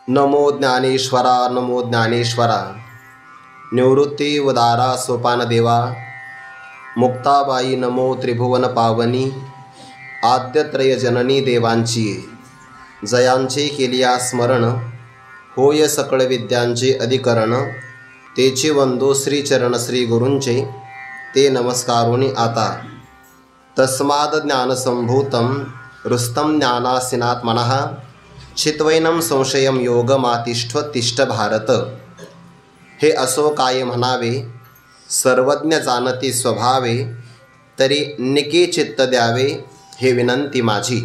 नमो ज्ञानेश्वरा नमो ज्ञानेश्वरा। निवृत्ती उदारा सोपान देवा। मुक्ताबाई नमो त्रिभुवन पावनी। आद्यत्रय जननी देवांची जयांचे केलिया स्मरण। होय सकळ विद्यांचे अधिकरण। तेचे वंदो श्रीचरण श्री गुरूंचे ते नमस्कारोनी आता। तस्माद ज्ञानसंभूतं रुस्तं ज्ञानासीनात्मनः चित्वैनं संशयं योगमातिष्ठतिष्ठ भारत। हे असो काय म्हणावे सर्वज्ञ जाणती स्वभावे। तरी निके चित्त द्यावे हे विनंती माझी।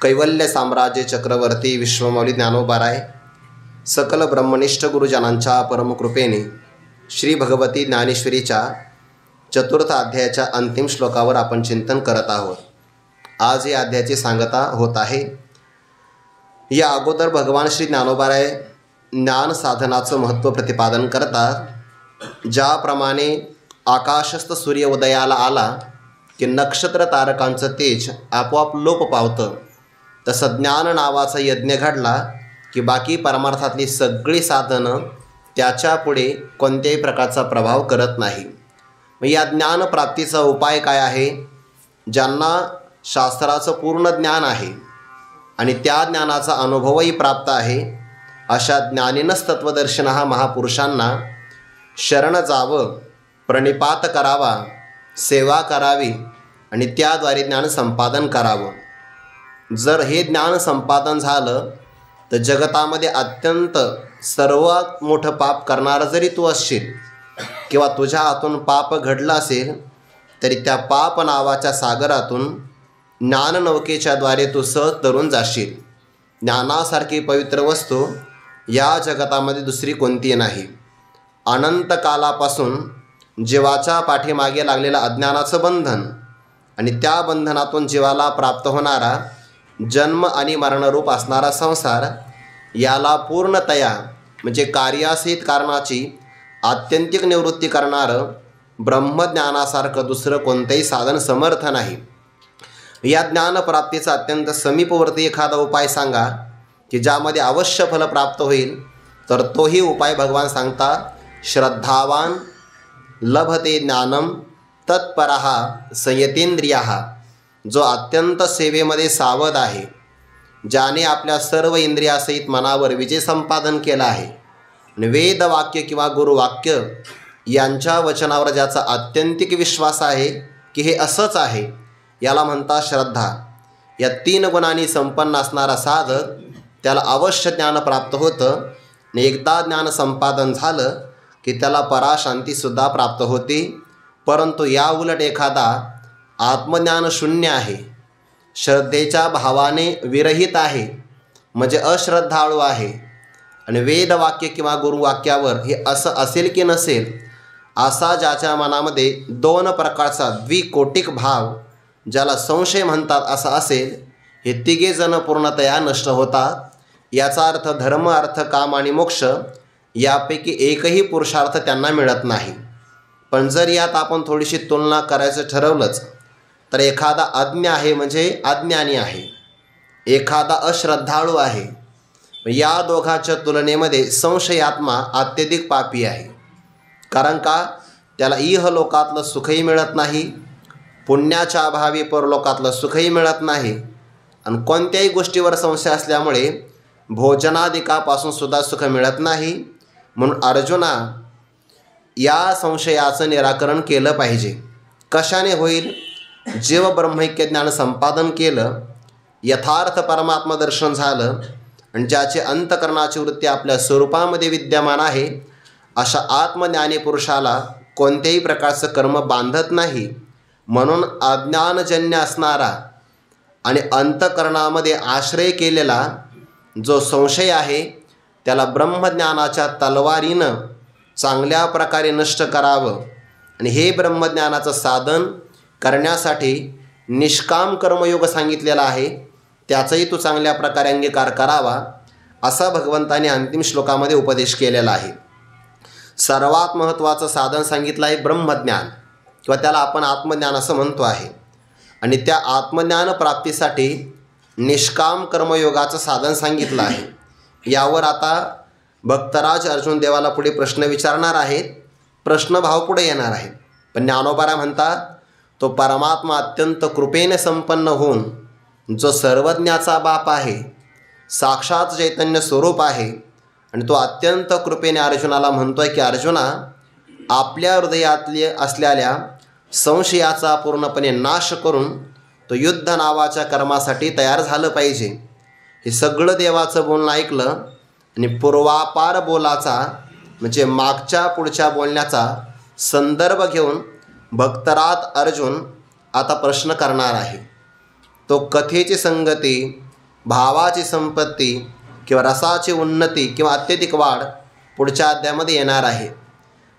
कैवल्य साम्राज्य चक्रवर्ती विश्वमौली ज्ञानोबाराय सकल ब्रह्मनिष्ठ गुरुजनांच्या परमकृपेने श्री भगवती ज्ञानेश्वरीच्या चतुर्थ अध्यायाच्या अंतिम श्लोकावर आपण चिंतन करत आहोत। आज या अध्यायाची सांगता होत आहे। या अगोदर भगवान श्री ज्ञानोबाराय ज्ञान साधनाचं महत्त्व प्रतिपादन करतात। ज्याप्रमाणे आकाशस्थ सूर्य उदयाला आला की नक्षत्र तारकांचं तेज आपोआप लोप पावतं, तसं ज्ञान नावाचा यज्ञ घडला की बाकी परमार्थातली सगळी साधनं त्याच्या पुढे कोणत्याही प्रकारचा प्रभाव करत नाही। मग या ज्ञानप्राप्तीचा उपाय काय आहे? ज्यांना शास्त्राचं पूर्ण ज्ञान आहे आणि त्या ज्ञानाचा अनुभवही प्राप्त आहे, अशा ज्ञानीनच तत्वदर्शिनः महापुरुषांना शरण जावं, प्रणिपात करावा, सेवा करावी आणि त्याद्वारे ज्ञान संपादन करावं। जर हे ज्ञान संपादन झालं तर जगतामध्ये अत्यंत सर्वात मोठं पाप करणारा जरी तू असशील किंवा तुझ्या हातून पाप घडलं असेल तरी त्या पाप नावाच्या सागरातून ज्ञाननौकेच्या द्वारे तू सहज तरून जाशील। ज्ञानासारखी पवित्र वस्तू या जगतामध्ये दुसरी कोणतीही नाही। अनंत कालापासून जीवाच्या पाठीमागे लागलेलं अज्ञानाचं बंधन आणि त्या बंधनातून जीवाला प्राप्त होणारा जन्म आणि मरणरूप असणारा संसार, याला पूर्णतया म्हणजे कार्यासहित कारणाची आत्यंतिक निवृत्ती करणारं ब्रह्मज्ञानासारखं दुसरं कोणतंही साधन समर्थ नाही। या ज्ञानप्राप्तीचा अत्यंत समीपवर्ती एखादा उपाय सांगा की ज्यामध्ये अवश्य फल प्राप्त होईल, तर तोही उपाय भगवान सांगतात, श्रद्धावान लभते ज्ञानम तत्परः संयतेंद्रियः। जो अत्यंत सेवेमध्ये सावध आहे, ज्याने आपल्या सर्व इंद्रियासहित मनावर विजय संपादन केला आहे आणि वेदवाक्य किंवा गुरुवाक्य यांच्या वचनावर ज्याचा आत्यंतिक विश्वास आहे की हे असंच आहे, याला म्हणतात श्रद्धा। या तीन गुणांनी संपन्न असणारा साधक त्याला अवश्य ज्ञान प्राप्त होतं आणि एकदा ज्ञान संपादन झालं की त्याला पराशांतीसुद्धा प्राप्त होते। परंतु या उलट एखादा आत्मज्ञान शून्य आहे, श्रद्धेच्या भावाने विरहित आहे, म्हणजे अश्रद्धाळू आहे आणि वेदवाक्य किंवा गुरुवाक्यावर हे असं असेल की नसेल असा ज्याच्या मनामध्ये दोन प्रकारचा द्विकोटिक भाव, ज्याला संशय म्हणतात, असा असेल, हे तिघे जण पूर्णतया नष्ट होतात। याचा अर्थ धर्म अर्थ काम आणि मोक्ष यापैकी एकही पुरुषार्थ त्यांना मिळत नाही। पण जर यात आपण थोडीशी तुलना करायचं ठरवलंच तर एखादा अज्ञ आहे म्हणजे अज्ञानी आहे, एखादा अश्रद्धाळू आहे। या दोघांच्या तुलनेमध्ये संशयात्मा अत्यधिक पापी आहे। कारण का? त्याला इहलोकातलं सुखही मिळत नाही, पुण्याच्या अभावी परलोकातलं सुखही मिळत नाही आणि कोणत्याही गोष्टीवर संशय असल्यामुळे भोजनादिकापासून सुद्धा सुख मिळत नाही। म्हणून अर्जुना, या संशयाचं निराकरण केलं पाहिजे। कशाने होईल? जीव ब्रह्मैक्य ज्ञान संपादन केलं, यथार्थ परमात्मा दर्शन झालं आणि ज्याचे अंतकरणाची वृत्ती आपल्या स्वरूपामध्ये विद्यमान आहे, अशा आत्मज्ञानी पुरुषाला कोणत्याही प्रकारचं कर्म बांधत नाही। म्हणून अज्ञानजन्य असणारा आणि अंतकरणामध्ये आश्रय केलेला जो संशय आहे, त्याला ब्रह्मज्ञानाच्या तलवारीनं चांगल्या प्रकारे नष्ट करावं आणि हे ब्रह्मज्ञानाचं साधन करण्यासाठी निष्काम कर्मयोग सांगितलेला आहे, त्याचाही तो चांगल्या प्रकारे अंगीकार करावा, असा भगवंताने अंतिम श्लोकामध्ये उपदेश केलेला आहे। सर्वात महत्त्वाचं साधन सांगितलं आहे ब्रह्मज्ञान किंवा त्याला आपण आत्मज्ञान असं म्हणतो आहे। आणि त्या आत्मज्ञान प्राप्तीसाठी निष्काम कर्मयोगाचं साधन सांगितलं आहे। यावर आता भक्तराज अर्जुन देवाला पुढे प्रश्न विचारणार आहेत. प्रश्नभाव पुढे येणार आहे. पण ज्ञानोबारा म्हणतात तो परमात्मा अत्यंत कृपेने संपन्न होऊन जो सर्वज्ञाचा बाप आहे, साक्षात चैतन्य स्वरूप आहे, आणि तो अत्यंत कृपेने अर्जुनाला म्हणतोय की अर्जुना, आपल्या हृदयातले असलेल्या संशयाचा पूर्णपणे नाश करून तो युद्ध नावाच्या कर्मासाठी तयार झालं पाहिजे. हे सगळं देवाचं बोलणं ऐकलं आणि पूर्वापार बोलाचा म्हणजे मागच्या पुढच्या बोलण्याचा संदर्भ घेऊन भक्तराज अर्जुन आता प्रश्न करणार आहे. तो कथेची संगती, भावाची संपत्ती किंवा रसाची उन्नती किंवा अत्यधिक वाढ पुढच्या अध्यायामध्ये येणार आहे.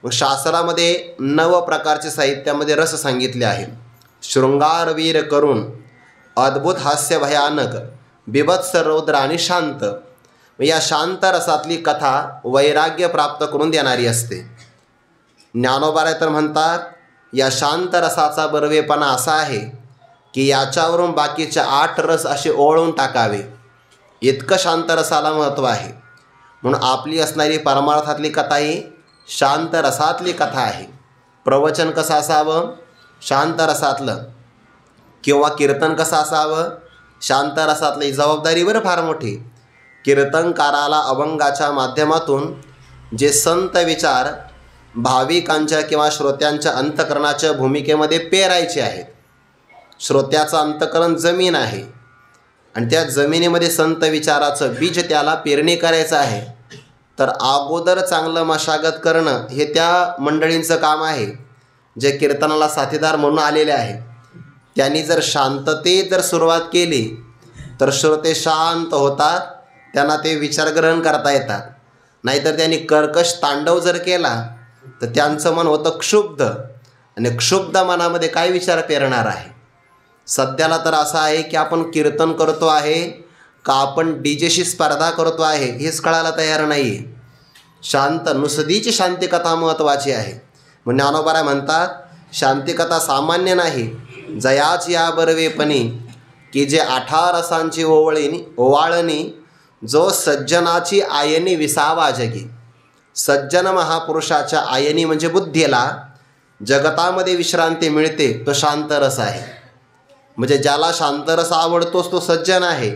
मग शास्त्रामध्ये 9 प्रकारचे साहित्यामध्ये रस सांगितले आहे. शृंगारवीर करून, अद्भुत हास्य भयानक, बिभत्स रौद्र आणि शांत. या शांत रसातली कथा वैराग्य प्राप्त करून देणारी असते. ज्ञानोबा तर म्हणतात या शांत रसाचा बर्वेपणा असा आहे की याच्यावरून बाकीचे 8 रस असे ओळून टाकावे, इतकं शांत रसाला महत्त्व आहे. म्हणून आपली असणारी परमार्थातली कथा ही शांत रसातली कथा आहे. प्रवचन कसं असावं? शांत रसातलं. किंवा कीर्तन कसं असावं? शांत रसातलं. ही जबाबदारी बरं फार मोठी. कीर्तनकाराला अभंगाच्या माध्यमातून जे संत विचार भाविकांच्या किंवा श्रोत्यांच्या अंतःकरणाच्या भूमिकेमध्ये पेरायचे आहेत. श्रोत्याचं अंतःकरण जमीन आहे आणि त्या जमिनीमध्ये संत विचाराचं बीज त्याला पेरणी करायचं आहे. तर अगोदर चांगलं मशागत करणं हे त्या मंडळींचं काम आहे जे कीर्तनाला साथीदार म्हणून आलेले आहे. त्यांनी जर शांततेत जर सुरुवात केली तर श्रोते शांत होतात, त्यांना ते विचार ग्रहण करता येतात. नाहीतर त्यांनी कर्कश तांडव जर केला तर त्यांचं मन होतं क्षुब्ध, आणि क्षुब्ध मनामध्ये काय विचार पेरणार आहे? सध्याला तर असं आहे की आपण कीर्तन करतो आहे का आपण डीजेशी स्पर्धा करतो आहे हेच कळायला तयार नाही आहे. शांत नुसतीची शांतिकथा महत्त्वाची आहे. मग ज्ञानोबा म्हणतात शांतिकथा सामान्य नाही, जयाच या बर्वेपणी की जे 18 रसांची ओवाळणी जो सज्जनाची आयनी विसावा जगी. सज्जन महापुरुषाच्या आयनी म्हणजे बुद्धीला जगतामध्ये विश्रांती मिळते तो शांत रस आहे. म्हणजे ज्याला शांतरस आवडतोच तो सज्जन आहे,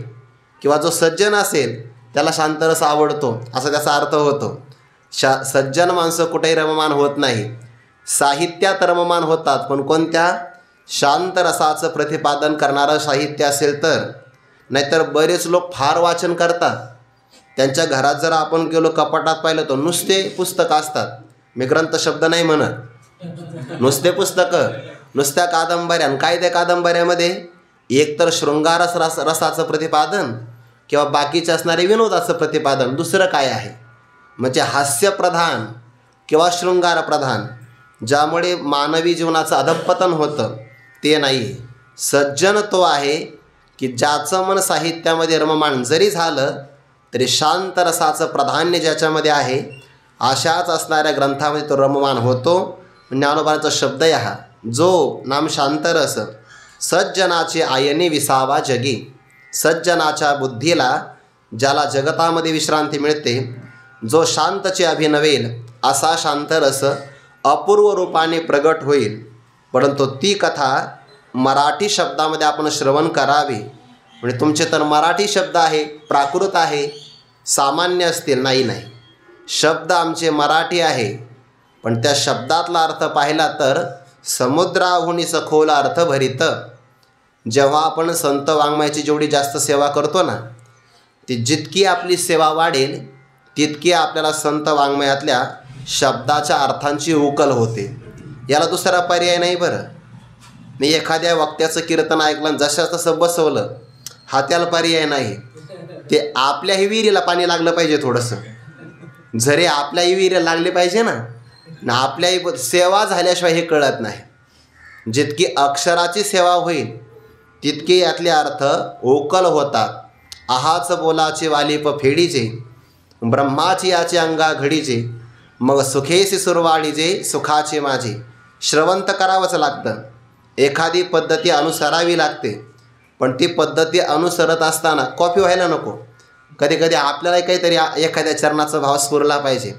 किंवा जो सज्जन असेल त्याला शांतरस आवडतो असा त्याचा अर्थ होतो. सज्जन माणसं कुठेही रममान होत नाही. साहित्यात रममान होतात, पण कोणत्या? शांत रसाचं प्रतिपादन करणारं साहित्य असेल तर. नाहीतर बरेच लोक फार वाचन करतात. त्यांच्या घरात जर आपण गेलो कपाटात पाहिलं तर नुसते पुस्तकं असतात. मी ग्रंथ शब्द नाही म्हणत, नुसते पुस्तकं, नुसत्या कादंबऱ्या. काय त्या कादंबऱ्यामध्ये एकतर रसाचं प्रतिपादन किंवा बाकीचे असणारे विनोदाचं प्रतिपादन, दुसरं काय आहे? म्हणजे हास्यप्रधान किंवा शृंगारप्रधान, ज्यामुळे मानवी जीवनाचं अधःपतन होतं ते नाही. सज्जन तो आहे की ज्याचं मन साहित्यामध्ये रममाण जरी झालं तरी शांत रसाचं प्राधान्य ज्याच्यामध्ये आहे अशाच असणाऱ्या ग्रंथामध्ये तो रममान होतो. ज्ञानोबाचा शब्द आहे हा, जो नाम शांतरस सज्जनाची आयनी विसावा जगी. सज्जनाच्या बुद्धीला ज्याला जगतामध्ये विश्रांती मिळते, जो शांतचे अभिनवेल असा शांतरस अपूर्व रूपाने प्रगट होईल. परंतु ती कथा मराठी शब्दामध्ये आपण श्रवण करावी. म्हणजे तुमचे तर मराठी शब्द आहे, प्राकृत आहे, सामान्य असतील नाही. शब्द आमचे मराठी आहे, पण त्या शब्दातला अर्थ पाहिला तर समुद्राहून सखोल अर्थ भरित. जेव्हा आपण संत वाङ्मयाची जेवढी जास्त सेवा करतो ना, ती जितकी आपली सेवा वाढेल तितकी आपल्याला संत वाङ्मयातल्या शब्दाच्या अर्थांची उकल होते. याला दुसरा पर्याय नाही बरं. मी एखाद्या वक्त्याचं कीर्तन ऐकलं जशा तसं बसवलं, हा त्याला पर्याय नाही. ते आपल्याही विहिरीला पाणी लागलं पाहिजे थोडंसं. जरी आपल्याही विहिरीला लागले पाहिजे ना, आपल्याही सेवा झाल्याशिवाय हे कळत नाही. जितकी अक्षराची सेवा होईल तितके यातले अर्थ ओकल होतात. आहाच बोलाचे वालिप फेडीचे, ब्रह्माची याचे अंगा घडीचे, मग सुखेसी सुरवाळीजे सुखाचे माझे. श्रवंत करावंच लागतं. एखादी पद्धती अनुसरावी लागते, पण ती पद्धती अनुसरत असताना कॉपी व्हायला नको. कधी कधी आपल्याला काहीतरी एखाद्या चरणाचा भाव स्फुरला पाहिजे,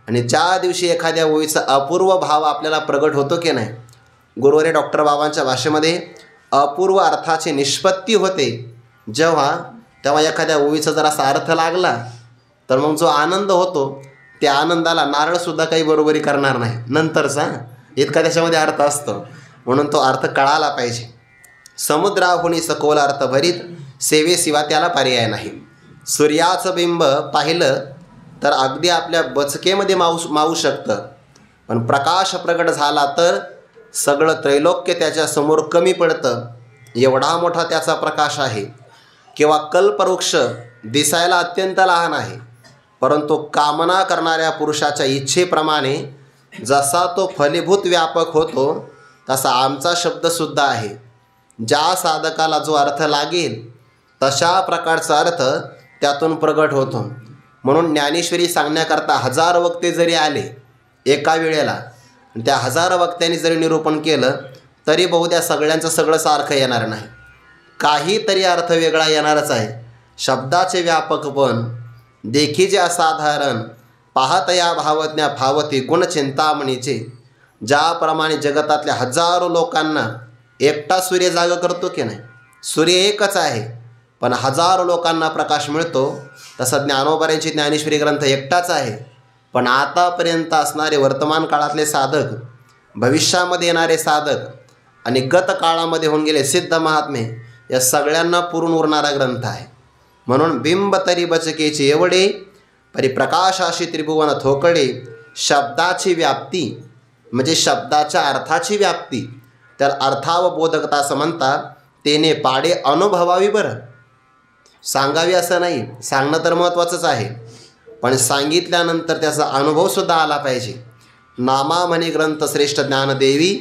आणि ज्या दिवशी एखाद्या ओळीचा अपूर्व भाव आपल्याला प्रगट होतो की नाही, गुरुवारी डॉक्टर बाबांच्या भाषेमध्ये अपूर्व अर्थाची निष्पत्ती होते तेव्हा एखाद्या ओळीचा जरासा अर्थ लागला तर मग जो आनंद होतो त्या आनंदाला नारळसुद्धा काही बरोबरी करणार नाही नंतरचा, इतका त्याच्यामध्ये अर्थ असतो. म्हणून तो अर्थ कळाला पाहिजे. समुद्राहुनी सखोल अर्थ भरीत, सेवेशिवाय त्याला पर्याय नाही. सूर्याचं बिंब पाहिलं तर अगदी आपल्या बचकेमध्ये मावू शकतं, पण प्रकाश प्रगट झाला तर सगळं त्रैलोक्य त्याच्यासमोर कमी पडतं. एवढा मोठा त्याचा प्रकाश आहे. किंवा कल्पवृक्ष दिसायला अत्यंत लहान आहे, परंतु कामना करणाऱ्या पुरुषाच्या इच्छेप्रमाणे जसा तो फलीभूत व्यापक होतो तसा आमचा शब्दसुद्धा आहे. ज्या साधकाला जो अर्थ लागेल तशा प्रकारचा अर्थ त्यातून प्रगट होतो. म्हणून ज्ञानेश्वरी सांगण्याकरता 1000 वक्ते जरी आले एका वेळेला, त्या 1000 वक्त्यांनी जरी निरूपण केलं तरी बहुधा सगळ्यांचं सगळं सारखं येणार नाही, काहीतरी अर्थ वेगळा येणारच आहे. शब्दाचे व्यापकपण देखीचे असाधारण, पाहतया भावज्ञा भावती गुणचिंतामणीचे. ज्याप्रमाणे जगतातल्या हजारो लोकांना एकटा सूर्य जाग करतो की नाही, सूर्य एकच आहे पण हजारो लोकांना प्रकाश मिळतो, तसा ज्ञानोबांची ज्ञानेश्वरी ग्रंथ एकटाच आहे, पण आतापर्यंत असणारे वर्तमान काळातले साधक, भविष्यामध्ये येणारे साधक आणि गत काळामध्ये होऊन गेले सिद्ध महात्मे या सगळ्यांना पुरून उरणारा ग्रंथ आहे. म्हणून बिंब तरी बचकेची एवढे, परिप्रकाशाशी त्रिभुवन थोकडे. शब्दाची व्याप्ती म्हणजे शब्दाच्या अर्थाची व्याप्ती, तर अर्थावबोधकता असं म्हणतात. तेने पाडे अनुभवावी. बरं, सांगावी असं नाही, सांगणं तर महत्त्वाचंच आहे, पण सांगितल्यानंतर त्याचा अनुभवसुद्धा आला पाहिजे. नामा म्हणे ग्रंथ श्रेष्ठ ज्ञानदेवी,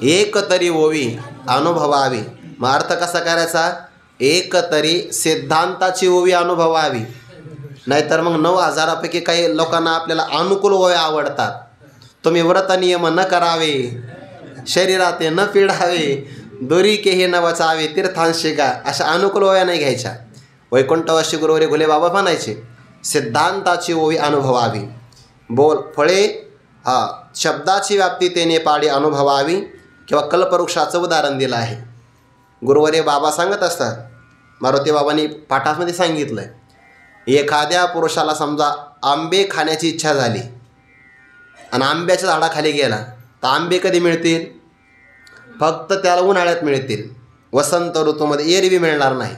एक तरी ओवी अनुभवावी. मग अर्थ कसा करायचा? एक तरी सिद्धांताची ओवी अनुभवावी. नाहीतर मग 9000पैकी काही लोकांना आपल्याला अनुकूल ओव्या आवडतात. तुम्ही व्रत नियम न करावे, शरीरात न पिढावे, दोरी के हे न वाचावे, तीर्थांशी गा, अशा अनुकूल ओव्या नाही घ्यायच्या. वैकुंठवासी गुरुवारी घुले बाबा म्हणायचे सिद्धांताची ओवी अनुभवावी. बोल फळे शब्दाची व्याप्ती तेने पाडी अनुभवावी. किंवा कल्पवृक्षाचं उदाहरण दिलं आहे. गुरुवारी बाबा सांगत असतात, मारुती बाबांनी पाठामध्ये सांगितलं आहे, एखाद्या पुरुषाला समजा आंबे खाण्याची इच्छा झाली आणि आंब्याच्या झाडाखाली गेला तर आंबे कधी मिळतील? फक्त त्याला उन्हाळ्यात मिळतील, वसंत ऋतूमध्ये एरवी मिळणार नाही.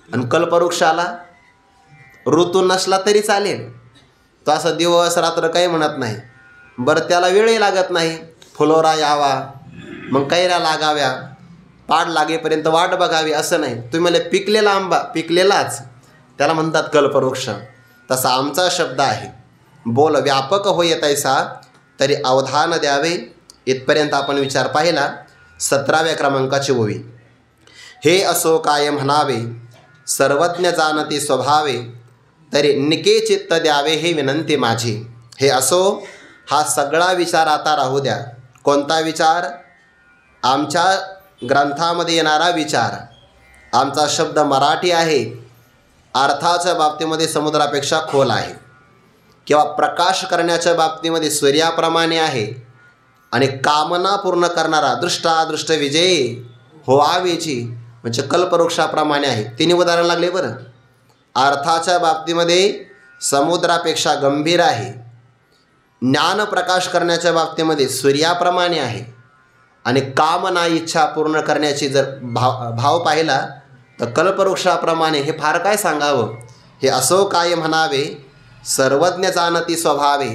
आणि कल्पवृक्षाला ऋतू नसला तरी चालेल, तो असं दिवस रात्र काही म्हणत नाही. बरं, त्याला वेळही लागत नाही, फुलोरा यावा, मग कैऱ्या लागाव्या, पाड लागेपर्यंत वाट बघावी असं नाही. तुम्ही मला पिकलेला आंबा, पिकलेलाच त्याला म्हणतात कल्पवृक्ष. तसा आमचा शब्द आहे. बोल व्यापक होय तैसा तरी अवधान द्यावे. इथपर्यंत आपण विचार पाहिला. 17व्या क्रमांकाची ओवी. हे असो काय म्हणावे, सर्वज्ञ जाणती स्वभावे, तरी निके चित्त द्यावे हे विनंती माझी. हे असो, हा सगळा विचार आता राहू द्या. कोणता विचार? आमच्या ग्रंथामध्ये येणारा विचार. आमचा शब्द मराठी आहे, अर्थाच्या बाबतीमध्ये समुद्रापेक्षा खोल आहे, किंवा प्रकाश करण्याच्या बाबतीमध्ये सूर्याप्रमाणे आहे, आणि कामना पूर्ण करणारा दृष्टादृष्ट विजयी होवावेची म्हणजे कल्पवृक्षाप्रमाणे आहे. 3 उदाहरण लागले. बरं, अर्थाच्या बाबतीमध्ये समुद्रापेक्षा गंभीर आहे, ज्ञान प्रकाश करण्याच्या बाबतीमध्ये सूर्याप्रमाणे आहे, आणि कामना इच्छा पूर्ण करण्याची जर भाव पाहिला तर कल्पवृक्षाप्रमाणे. हे फार काय सांगावं. हे असो काय म्हणावे, सर्वज्ञ जाणती स्वभावे.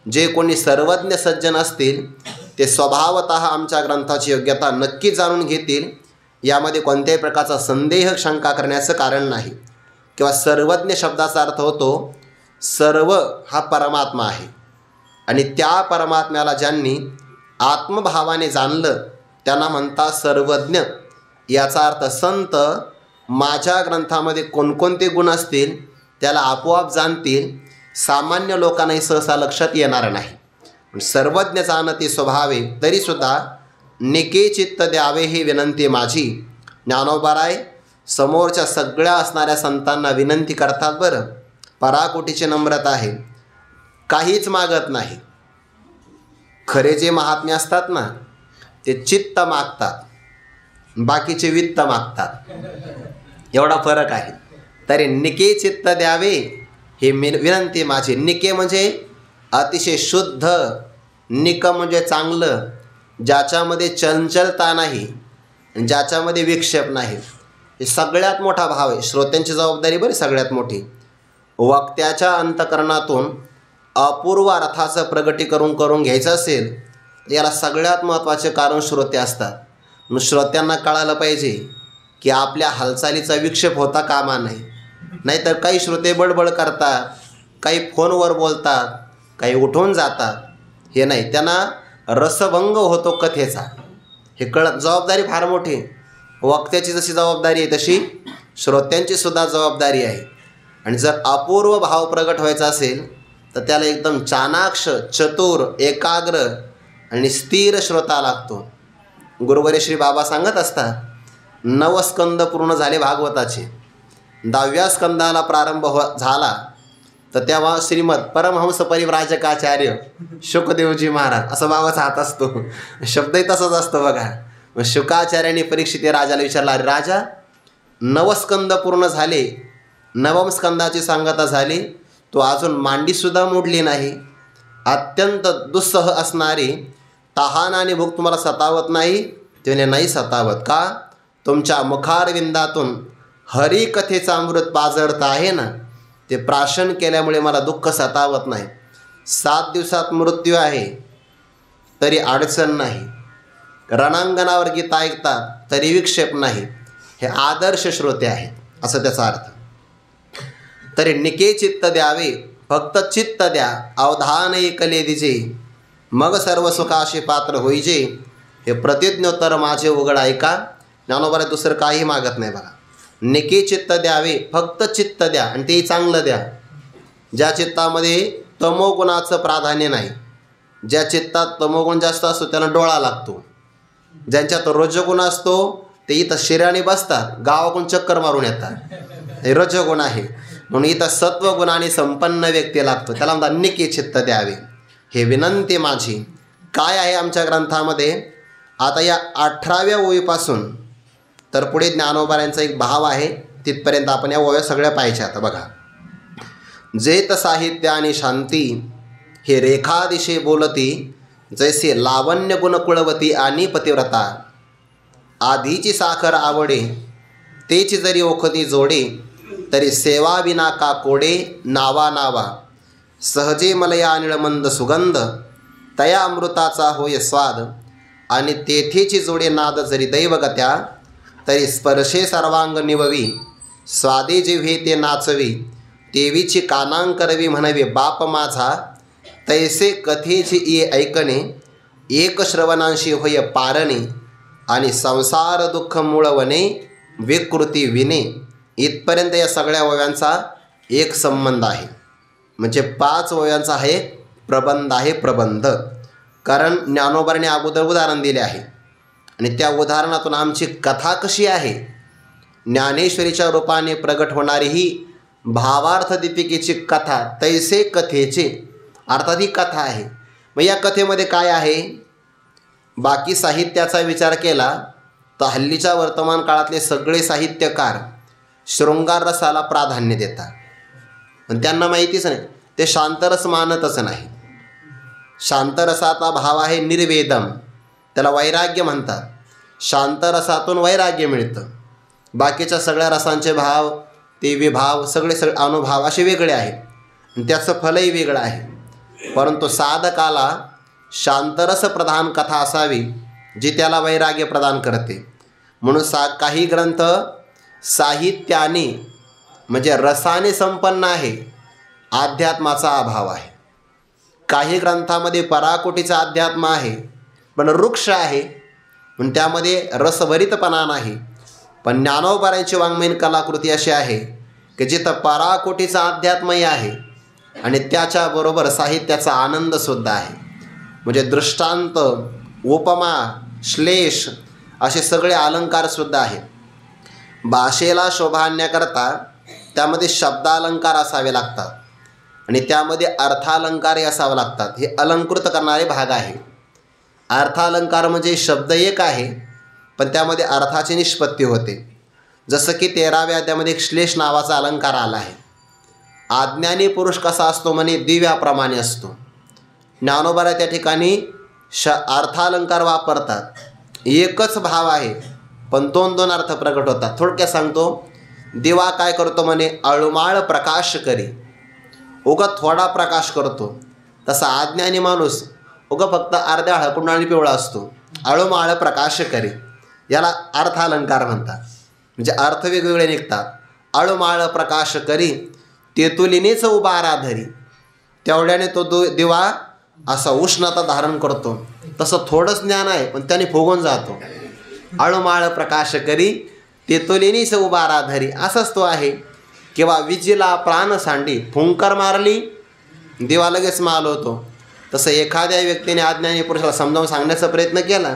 जे कोणी सर्वज्ञ सज्जन असतील ते स्वभावतः आमच्या ग्रंथाची योग्यता नक्की जाणून घेतील. यामध्ये कोणत्याही प्रकारचा संदेह शंका करण्याचं कारण नाही. किंवा सर्वज्ञ शब्दाचा अर्थ होतो सर्व हा परमात्मा आहे, आणि त्या परमात्म्याला ज्यांनी आत्मभावाने जाणलं त्यांना म्हणतात सर्वज्ञ. याचा अर्थ संत माझ्या ग्रंथामध्ये कोणकोणते गुण असतील त्याला आपोआप जाणतील, सामान्य लोकांनाही सहसा लक्षात येणार नाही. सर्वज्ञ जाणती स्वभावे तरीसुद्धा निके चित्त द्यावे ही विनंती माझी. ज्ञानोबाराय समोरच्या सगळ्या असणाऱ्या संतांना विनंती करतात. बरं, पराकोटीची नम्रता आहे, काहीच मागत नाही. खरे जे महात्मे असतात ना ते चित्त मागतात, बाकीचे वित्त मागतात. एवढा फरक आहे. तरी निके चित्त द्यावे हे विनंती माझी. निके म्हणजे अतिशय शुद्ध, निक म्हणजे चांगलं, ज्याच्यामध्ये चंचलता नाही, ज्याच्यामध्ये विक्षेप नाही. हे सगळ्यात मोठा भाव आहे. श्रोत्यांची जबाबदारी बरी सगळ्यात मोठी. वक्त्याच्या अंतकरणातून अपूर्व अर्थाचं प्रगटीकरण करून घ्यायचं असेल तर याला सगळ्यात महत्त्वाचे कारण श्रोते असतात. मग श्रोत्यांना कळालं पाहिजे की आपल्या हालचालीचा विक्षेप होता कामा नाही. नाहीतर काही श्रोते बडबड करतात, काही फोनवर बोलतात, काही उठून जातात. हे नाही, त्यांना रसभंग होतो कथेचा. हे जबाबदारी फार मोठी. वक्त्याची जशी जबाबदारी आहे तशी श्रोत्यांची सुद्धा जबाबदारी आहे. आणि जर अपूर्व भाव प्रगट व्हायचा असेल तर त्याला एकदम चाणाक्ष, चतुर, एकाग्र आणि स्थिर श्रोता लागतो. गुरुवर्य श्री बाबा सांगत असतात, 9 स्कंद पूर्ण झाले भागवताचे, 10व्या स्कंदाला प्रारंभ झाला तर तेव्हा श्रीमद परमहंस परिव्राजकाचार्य शुकदेवजी महाराज असं बाबाचा हात असतो. शब्दही तसाच असतो बघा. मग शुकाचार्यांनी परीक्षित राजाला विचारला, अरे राजा, 9 स्कंद पूर्ण झाले, 9व्या स्कंदाची सांगता झाली, तो अजून मांडीसुद्धा मोडली नाही. अत्यंत दुस्सह असणारी तहान आणि भूक तुम्हाला सतावत नाही? त्याने नाही सतावत. का? तुमच्या मुखारविंदातून हरिकथेचा अमृत पाझरत आहे ना, ते प्राशन केल्यामुळे मला दुःख सतावत नाही. 7 दिवसात मृत्यू आहे तरी अडचण नाही. रणांगणावर गीत ऐकतात तरी विक्षेप नाही. हे आदर्श श्रोते आहेत असं त्याचा अर्थ. तरी निके चित्त द्यावे, फक्त चित्त द्या, अवधान एकले दिजे, मग सर्व सुखाशी पात्र होईजे. हे प्रतिज्ञोत्तर माझे उघड ऐका. ज्ञानोबाला दुसरं काही मागत नाही बघा. निके चित्त द्यावे, फक्त चित्त द्या आणि तेही चांगलं द्या. ज्या चित्तामध्ये तमोगुणाचं प्राधान्य नाही, ज्या चित्तात तमोगुण जास्त असतो त्यांना डोळा लागतो. ज्यांच्यात रजोगुण असतो ते इथं शिराने बसतात, गावाकडून चक्कर मारून येतात. हे रजोगुण आहे. म्हणून इथं सत्वगुणाने संपन्न व्यक्ती लागतो, त्याला म्हणतात निके चित्त द्यावे. हे विनंती माझी. काय आहे आमच्या ग्रंथामध्ये? आता या 18व्या ओळीपासून तर पुढे ज्ञानोबाऱ्यांचा एक भाव आहे, तिथपर्यंत आपण या ओव्या सगळ्या पाहिजे. आता बघा, जेत साहित्य आणि शांती, हे रेखादिशे बोलती, जैसे लावण्य गुण कुळवती आणि पतिव्रता. आधीची साखर आवडे, तेची जरी ओखती जोडे, तरी सेवा विना का कोडे, नावा नावा. सहजे मलया निळमंद सुगंध, तया अमृताचा होय स्वाद. आणि तेथेची जोडे नाद जरी दैवगत्या, तरी स्पर्शे सर्वांग निववी. स्वादे जिव्हे ते नाचवी, देवीची कानांकरवी म्हणवे बाप माझा. तैसे कथेची ये ऐकणे, एक श्रवणांशी होय पारणे. आणि संसार दुःख मुळवणे, विकृती विने. इथपर्यंत या सगळ्या ओव्यांचा एक संबंध आहे. म्हणजे 5 ओव्यांचा हा एक प्रबंध आहे. प्रबंध कारण ज्ञानोबाने अगोदर उदाहरण दिले आहे आणि त्या उदाहरणातून आमची कथा कशी आहे, ज्ञानेश्वरीच्या रूपाने प्रगट होणारी ही भावार्थ दीपिकेची कथा, तैसे कथेचे, अर्थात ही कथा आहे. मग या कथेमध्ये काय आहे? बाकी साहित्याचा विचार केला तर हल्लीच्या वर्तमान काळातले सगळे साहित्यकार शृंगार रसाला प्राधान्य देतात. पण त्यांना माहितीच नाही, ते शांतरस मानतच नाही. शांतरसाचा भाव आहे निर्वेदम, त्याला वैराग्य म्हणतात. शांतरसातून वैराग्य मिळतं. बाकीच्या सगळ्या रसांचे भाव, ते विभाव, सगळे अनुभव असे वेगळे आहेत आणि त्याचं फलही वेगळं आहे. परंतु साधकाला शांतरस प्रधान कथा असावी जी त्याला वैराग्य प्रदान करते. म्हणून काही ग्रंथ साहित्याने म्हणजे रसाने संपन्न आहे, अध्यात्माचा अभाव आहे. काही ग्रंथामध्ये पराकोटीचा अध्यात्म आहे पण वृक्ष आहे, पण त्यामध्ये रसभरितपणा नाही. पण ज्ञानोबाऱ्यांची वाङ्मयीन कलाकृती अशी आहे की जिथं पराकोटीचा अध्यात्मही आहे आणि त्याच्याबरोबर साहित्याचा आनंदसुद्धा आहे. म्हणजे दृष्टांत, उपमा, श्लेष असे सगळे अलंकारसुद्धा आहेत. भाषेला शोभा आणण्याकरता त्यामध्ये शब्दालंकार असावे लागतात आणि त्यामध्ये अर्थालंकारही असावे लागतात. हे अलंकृत करणारे भाग आहे. अर्थालंकार म्हणजे शब्द एक आहे पण त्यामध्ये अर्थाची निष्पत्ती होते. जसं की 13व्या अध्यायामध्ये एक श्लेष नावाचा अलंकार आला आहे. अज्ञानी पुरुष कसा असतो म्हणे, दिव्याप्रमाणे असतो. ज्ञानोबा त्या ठिकाणी अर्थालंकार वापरतात. एकच भाव आहे पण दोन दोन अर्थ प्रकट होतात. थोडक्यात सांगतो, दिवा काय करतो म्हणे, अळुमाळ प्रकाश करी. उगा थोडा प्रकाश करतो. तसा अज्ञानी माणूस उगा फक्त अर्ध्या हळकुंडाने पिवळा असतो. अळुमाळ प्रकाश करी याला अर्थालंकार म्हणतात. म्हणजे अर्थ वेगवेगळे निघतात. अळुमाळ प्रकाश करी तेतुलीनेच उभारा धरी. तेवढ्याने तो दिवा असा उष्णता धारण करतो. तसं थोडंच ज्ञान आहे पण त्याने फुगून जातो. अळुमाळ प्रकाश करी तेतुलीनेच उभारा धरी असंच तो आहे. किंवा विजेला प्राण सांडी, फुंकर मारली दिवा लगेच माल होतो. तसं एखाद्या व्यक्तीने अज्ञानी पुरुषाला समजावून सांगण्याचा प्रयत्न केला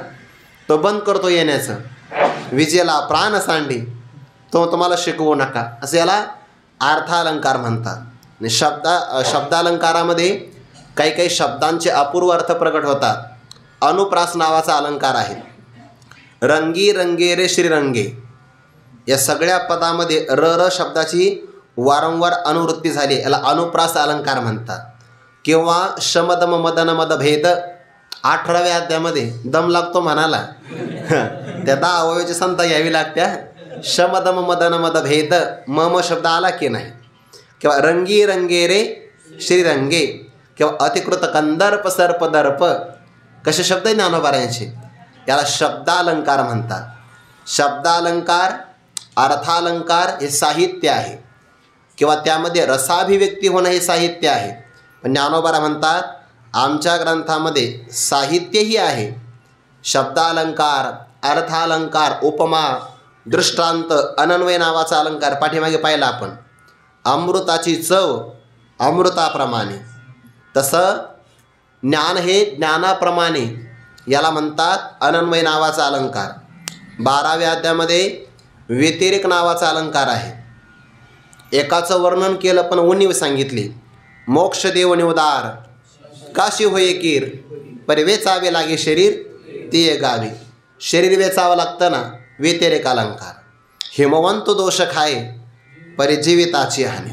तो बंद करतो येण्याचं. विजेला प्राण सांडी तो तुम्हाला शिकवू नका, असं याला अर्थालंकार म्हणतात. आणि शब्दालंकारामध्ये काही काही शब्दांचे अपूर्व अर्थ प्रकट होतात. अनुप्रास नावाचा अलंकार आहे. रंगी रंगे रे श्रीरंगे या सगळ्या पदामध्ये र शब्दाची वारंवार अनुवृत्ती झाली, याला अनुप्रास अलंकार म्हणतात. किंवा शमदम मदन मदभेद 18व्या अध्यायामध्ये दम लागतो म्हणाला त्या 10 अवयवाची संता घ्यावी लागत्या. शमदम मदन मदभेद मम शब्द आला की नाही. किंवा रंगी रंगे रे श्रीरंगे किंवा अतिकृत कंदर्प सर्प दर्प कसे शब्द आहे ज्ञानोबारायांचे, याला शब्दालंकार म्हणतात. शब्दालंकार अर्थालंकार हे साहित्य आहे किंवा त्यामध्ये रसाभिव्यक्ती होणं हे साहित्य आहे. पण ज्ञानोबारा म्हणतात आमच्या ग्रंथामध्ये साहित्यही आहे. शब्दालंकार, अर्थालंकार, उपमा, दृष्टांत, अनन्वय नावाचा अलंकार पाठीमागे पाहिला आपण. अमृताची चव अमृताप्रमाणे, तसं ज्ञान हे ज्ञानाप्रमाणे याला म्हणतात अनन्वय नावाचा अलंकार. 12व्या अध्यायामध्ये व्यतिरेक नावाचा अलंकार आहे. एकाचं वर्णन केलं पण उणीव सांगितली. मोक्ष देव निवदार काशी होय कीर पर वेचावे लागे शरीर ते गावे. शरीर वेचावं लागतं ना, व्यतिरेक अलंकार. हिमवंत दोष खाय परी जीविताची हानी.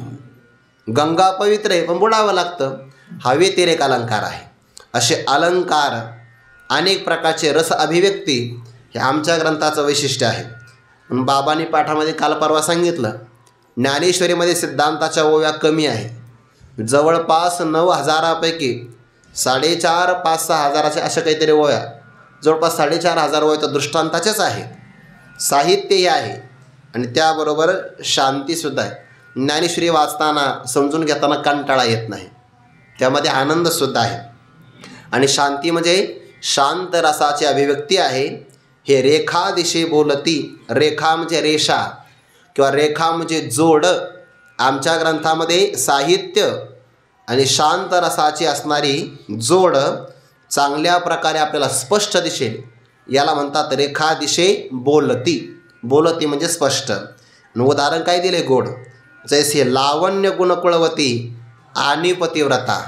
गंगा पवित्र आहे पण बुडावं लागतं, हा व्यतिरेक अलंकार आहे. असे अलंकार अनेक प्रकारचे रस अभिव्यक्ती हे आमच्या ग्रंथाचं वैशिष्ट्य आहे. बाबांनी पाठामध्ये काल परवा सांगितलं, ज्ञानेश्वरीमध्ये सिद्धांताच्या ओव्या कमी आहे. जवळपास 9,000पैकी 4,500 5,6 हजाराच्या अशा काहीतरी ओव्या, जवळपास 4,500 ओव्या तर दृष्टांताच्याच आहेत. साहित्यही आहे आणि त्याबरोबर शांतीसुद्धा आहे. ज्ञानेश्वरी वाचताना समजून घेताना कंटाळा येत नाही, त्यामध्ये आनंदसुद्धा आहे. आणि शांती म्हणजे शांत रसाची अभिव्यक्ती आहे. हे रेखा दिशे बोलती, रेखा म्हणजे रेषा किंवा रेखा म्हणजे जोड. आमच्या ग्रंथामध्ये साहित्य आणि शांत रसाची असणारी जोड चांगल्या प्रकारे आपल्याला स्पष्ट दिसेल, याला म्हणतात रेखा दिशे बोलती. बोलती म्हणजे स्पष्ट. उदाहरण काय दिले, गोड. जैसे लावण्य गुणकुळवती आणि पतिव्रता.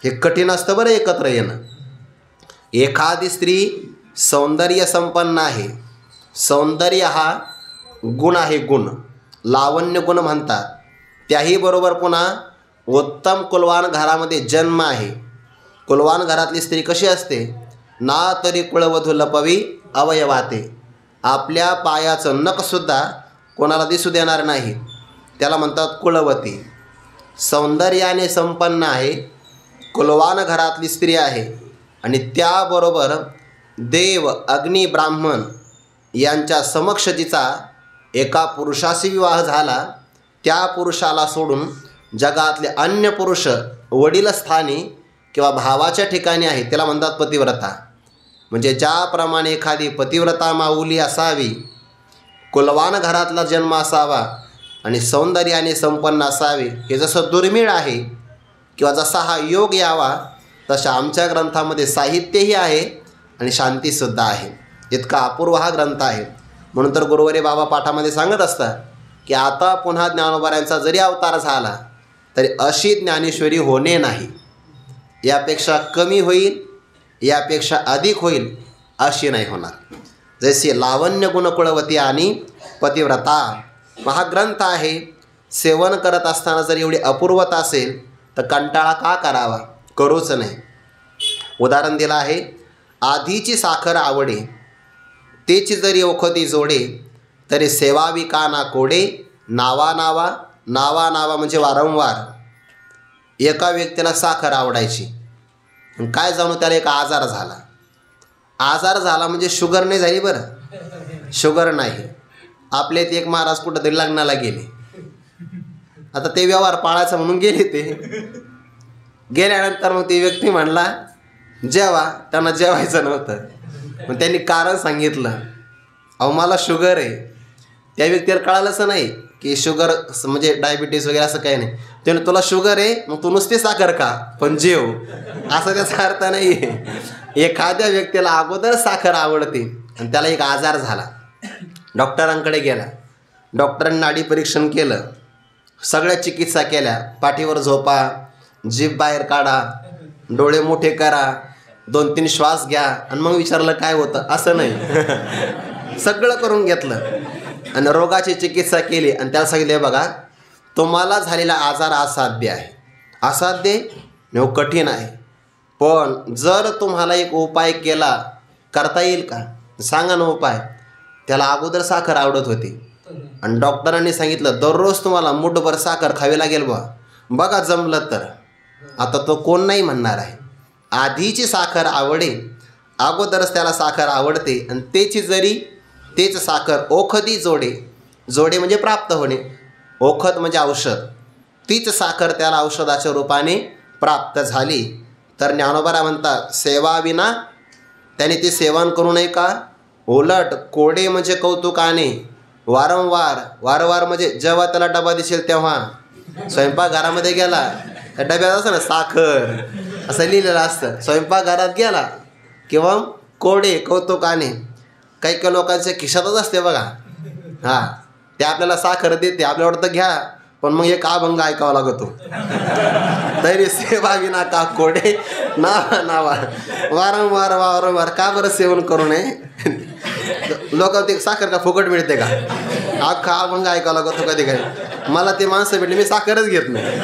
हे कठीण असतं बरं एकत्र येणं. एखादी स्त्री सौंदर्य संपन्न आहे, सौंदर्य हा गुण आहे, गुण लावण्य गुण म्हणतात. त्याही बरोबर पुन्हा उत्तम कुलवान घरामध्ये जन्म आहे. कुलवान घरातली स्त्री कशी असते, ना तरी कुळवधू लपवी अवयवाते. आपल्या पायाचं नखसुद्धा कोणाला दिसू देणार नाही, त्याला म्हणतात कुळवती. सौंदर्याने संपन्न आहे, कुलवान घरातली स्त्री आहे आणि त्याबरोबर देव अग्नी ब्राह्मण यांच्या समक्ष जिचा एका पुरुषाशी विवाह झाला, त्या पुरुषाला सोडून जगातले अन्य पुरुष वडीलस्थानी किंवा भावाच्या ठिकाणी आहे, त्याला म्हणतात पतिव्रता. म्हणजे ज्याप्रमाणे एखादी पतिव्रता माऊली असावी, कुलवान घरातला जन्म असावा आणि सौंदर्याने संपन्न असावे, हे जसं दुर्मिळ आहे किंवा जसा हा योग यावा, तशा आमच्या ग्रंथामध्ये साहित्यही आहे आणि शांतीसुद्धा आहे. इतका अपूर्व हा ग्रंथ आहे. म्हणून तर गुरुवारी बाबा पाठामध्ये सांगत असतात की आता पुन्हा ज्ञानोबाऱ्यांचा जरी अवतार झाला तरी अशी ज्ञानेश्वरी होणे नाही, यापेक्षा कमी होईल, यापेक्षा अधिक होईल अशी नाही होणार. जसे लावण्य गुणकुळवती आणि पतिव्रता हा ग्रंथ आहे. सेवन करत असताना जर एवढी अपूर्वता असेल तर कंटाळा का करावा, करूच नाही. उदाहरण दिलं आहे, आधीची साखर आवडे तेची जरी ओखती जोडे, तरी सेवावी का ना कोडे, नावा नावा. नावा नावा म्हणजे वारंवार. एका व्यक्तीला साखर आवडायची, काय जाणू त्याला एक आजार झाला. आजार झाला म्हणजे शुगर नाही झाली बरं, शुगर नाही. आपले ते एक महाराज कुठंतरी लग्नाला गेले, आता ते व्यवहार पाळायचा म्हणून गेले. ते गेल्यानंतर मग ती व्यक्ती म्हणला जेवा, त्यांना जेवायचं नव्हतं. मग त्यांनी कारण सांगितलं, अहो मला शुगर आहे. त्या व्यक्तीला कळालंच नाही की शुगर म्हणजे डायबिटीज वगैरे असं काही नाही. त्याने तुला शुगर आहे मग तू नुसती साखर खा पण जेव, असं त्याचा अर्थ नाही. एखाद्या व्यक्तीला अगोदर साखर आवडते आणि त्याला एक आजार झाला, डॉक्टरांकडे गेला, डॉक्टरांनी नाडी परीक्षण केलं, सगळ्या चिकित्सा केल्या, पाठीवर झोपा, जीभ बाहेर काढा, डोळे मोठे करा, 2-3 श्वास घ्या आणि मग विचारलं काय होतं, असं नाही. सगळं करून घेतलं आणि रोगाची चिकित्सा केली आणि त्याला सांगितलं बघा तुम्हाला झालेला आजार असाध्य आहे. असाध्य नाही, कठीण आहे, पण जर तुम्हाला एक उपाय केला करता येईल का, सांगा ना उपाय. त्याला अगोदर साखर आवडत होती आणि डॉक्टरांनी सांगितलं दररोज तुम्हाला मुठभर साखर खावी लागेल बघा जमलं तर. आता तो कोण नाही म्हणणार आहे. आधीची साखर आवडे, अगोदरच त्याला साखर आवडते आणि तेच साखर ओखती जोडे. जोडे म्हणजे प्राप्त होणे, ओखत म्हणजे औषध. तीच साखर त्याला औषधाच्या रूपाने प्राप्त झाली. तर ज्ञानोबा म्हणतात सेवाविना त्याने ते सेवन करू नये का. उलट कोडे म्हणजे कौतुकाने, वारंवार म्हणजे जेव्हा त्याला डबा दिसेल तेव्हा. स्वयंपाकघरामध्ये गेला त्या डब्यात असं ना साखर असं लिहिलेलं असतं, स्वयंपाकघरात गेला किंवा कोडे कौतुकाने. काही लोकांच्या खिशातच असते बघा, हां ते आपल्याला साखर देते, आपल्याला वाटतं घ्या, पण मग एक अभंग ऐकावा लागतो. तरी सेवा विना का कोडे, नावा वारंवार का बरं सेवन करू नये. लोक ते साखर का फुकट मिळते का, अख्खा अभंग ऐकावा लागतो कधी काही. मला ते माणसं भेटले मी साखरच घेत नाही,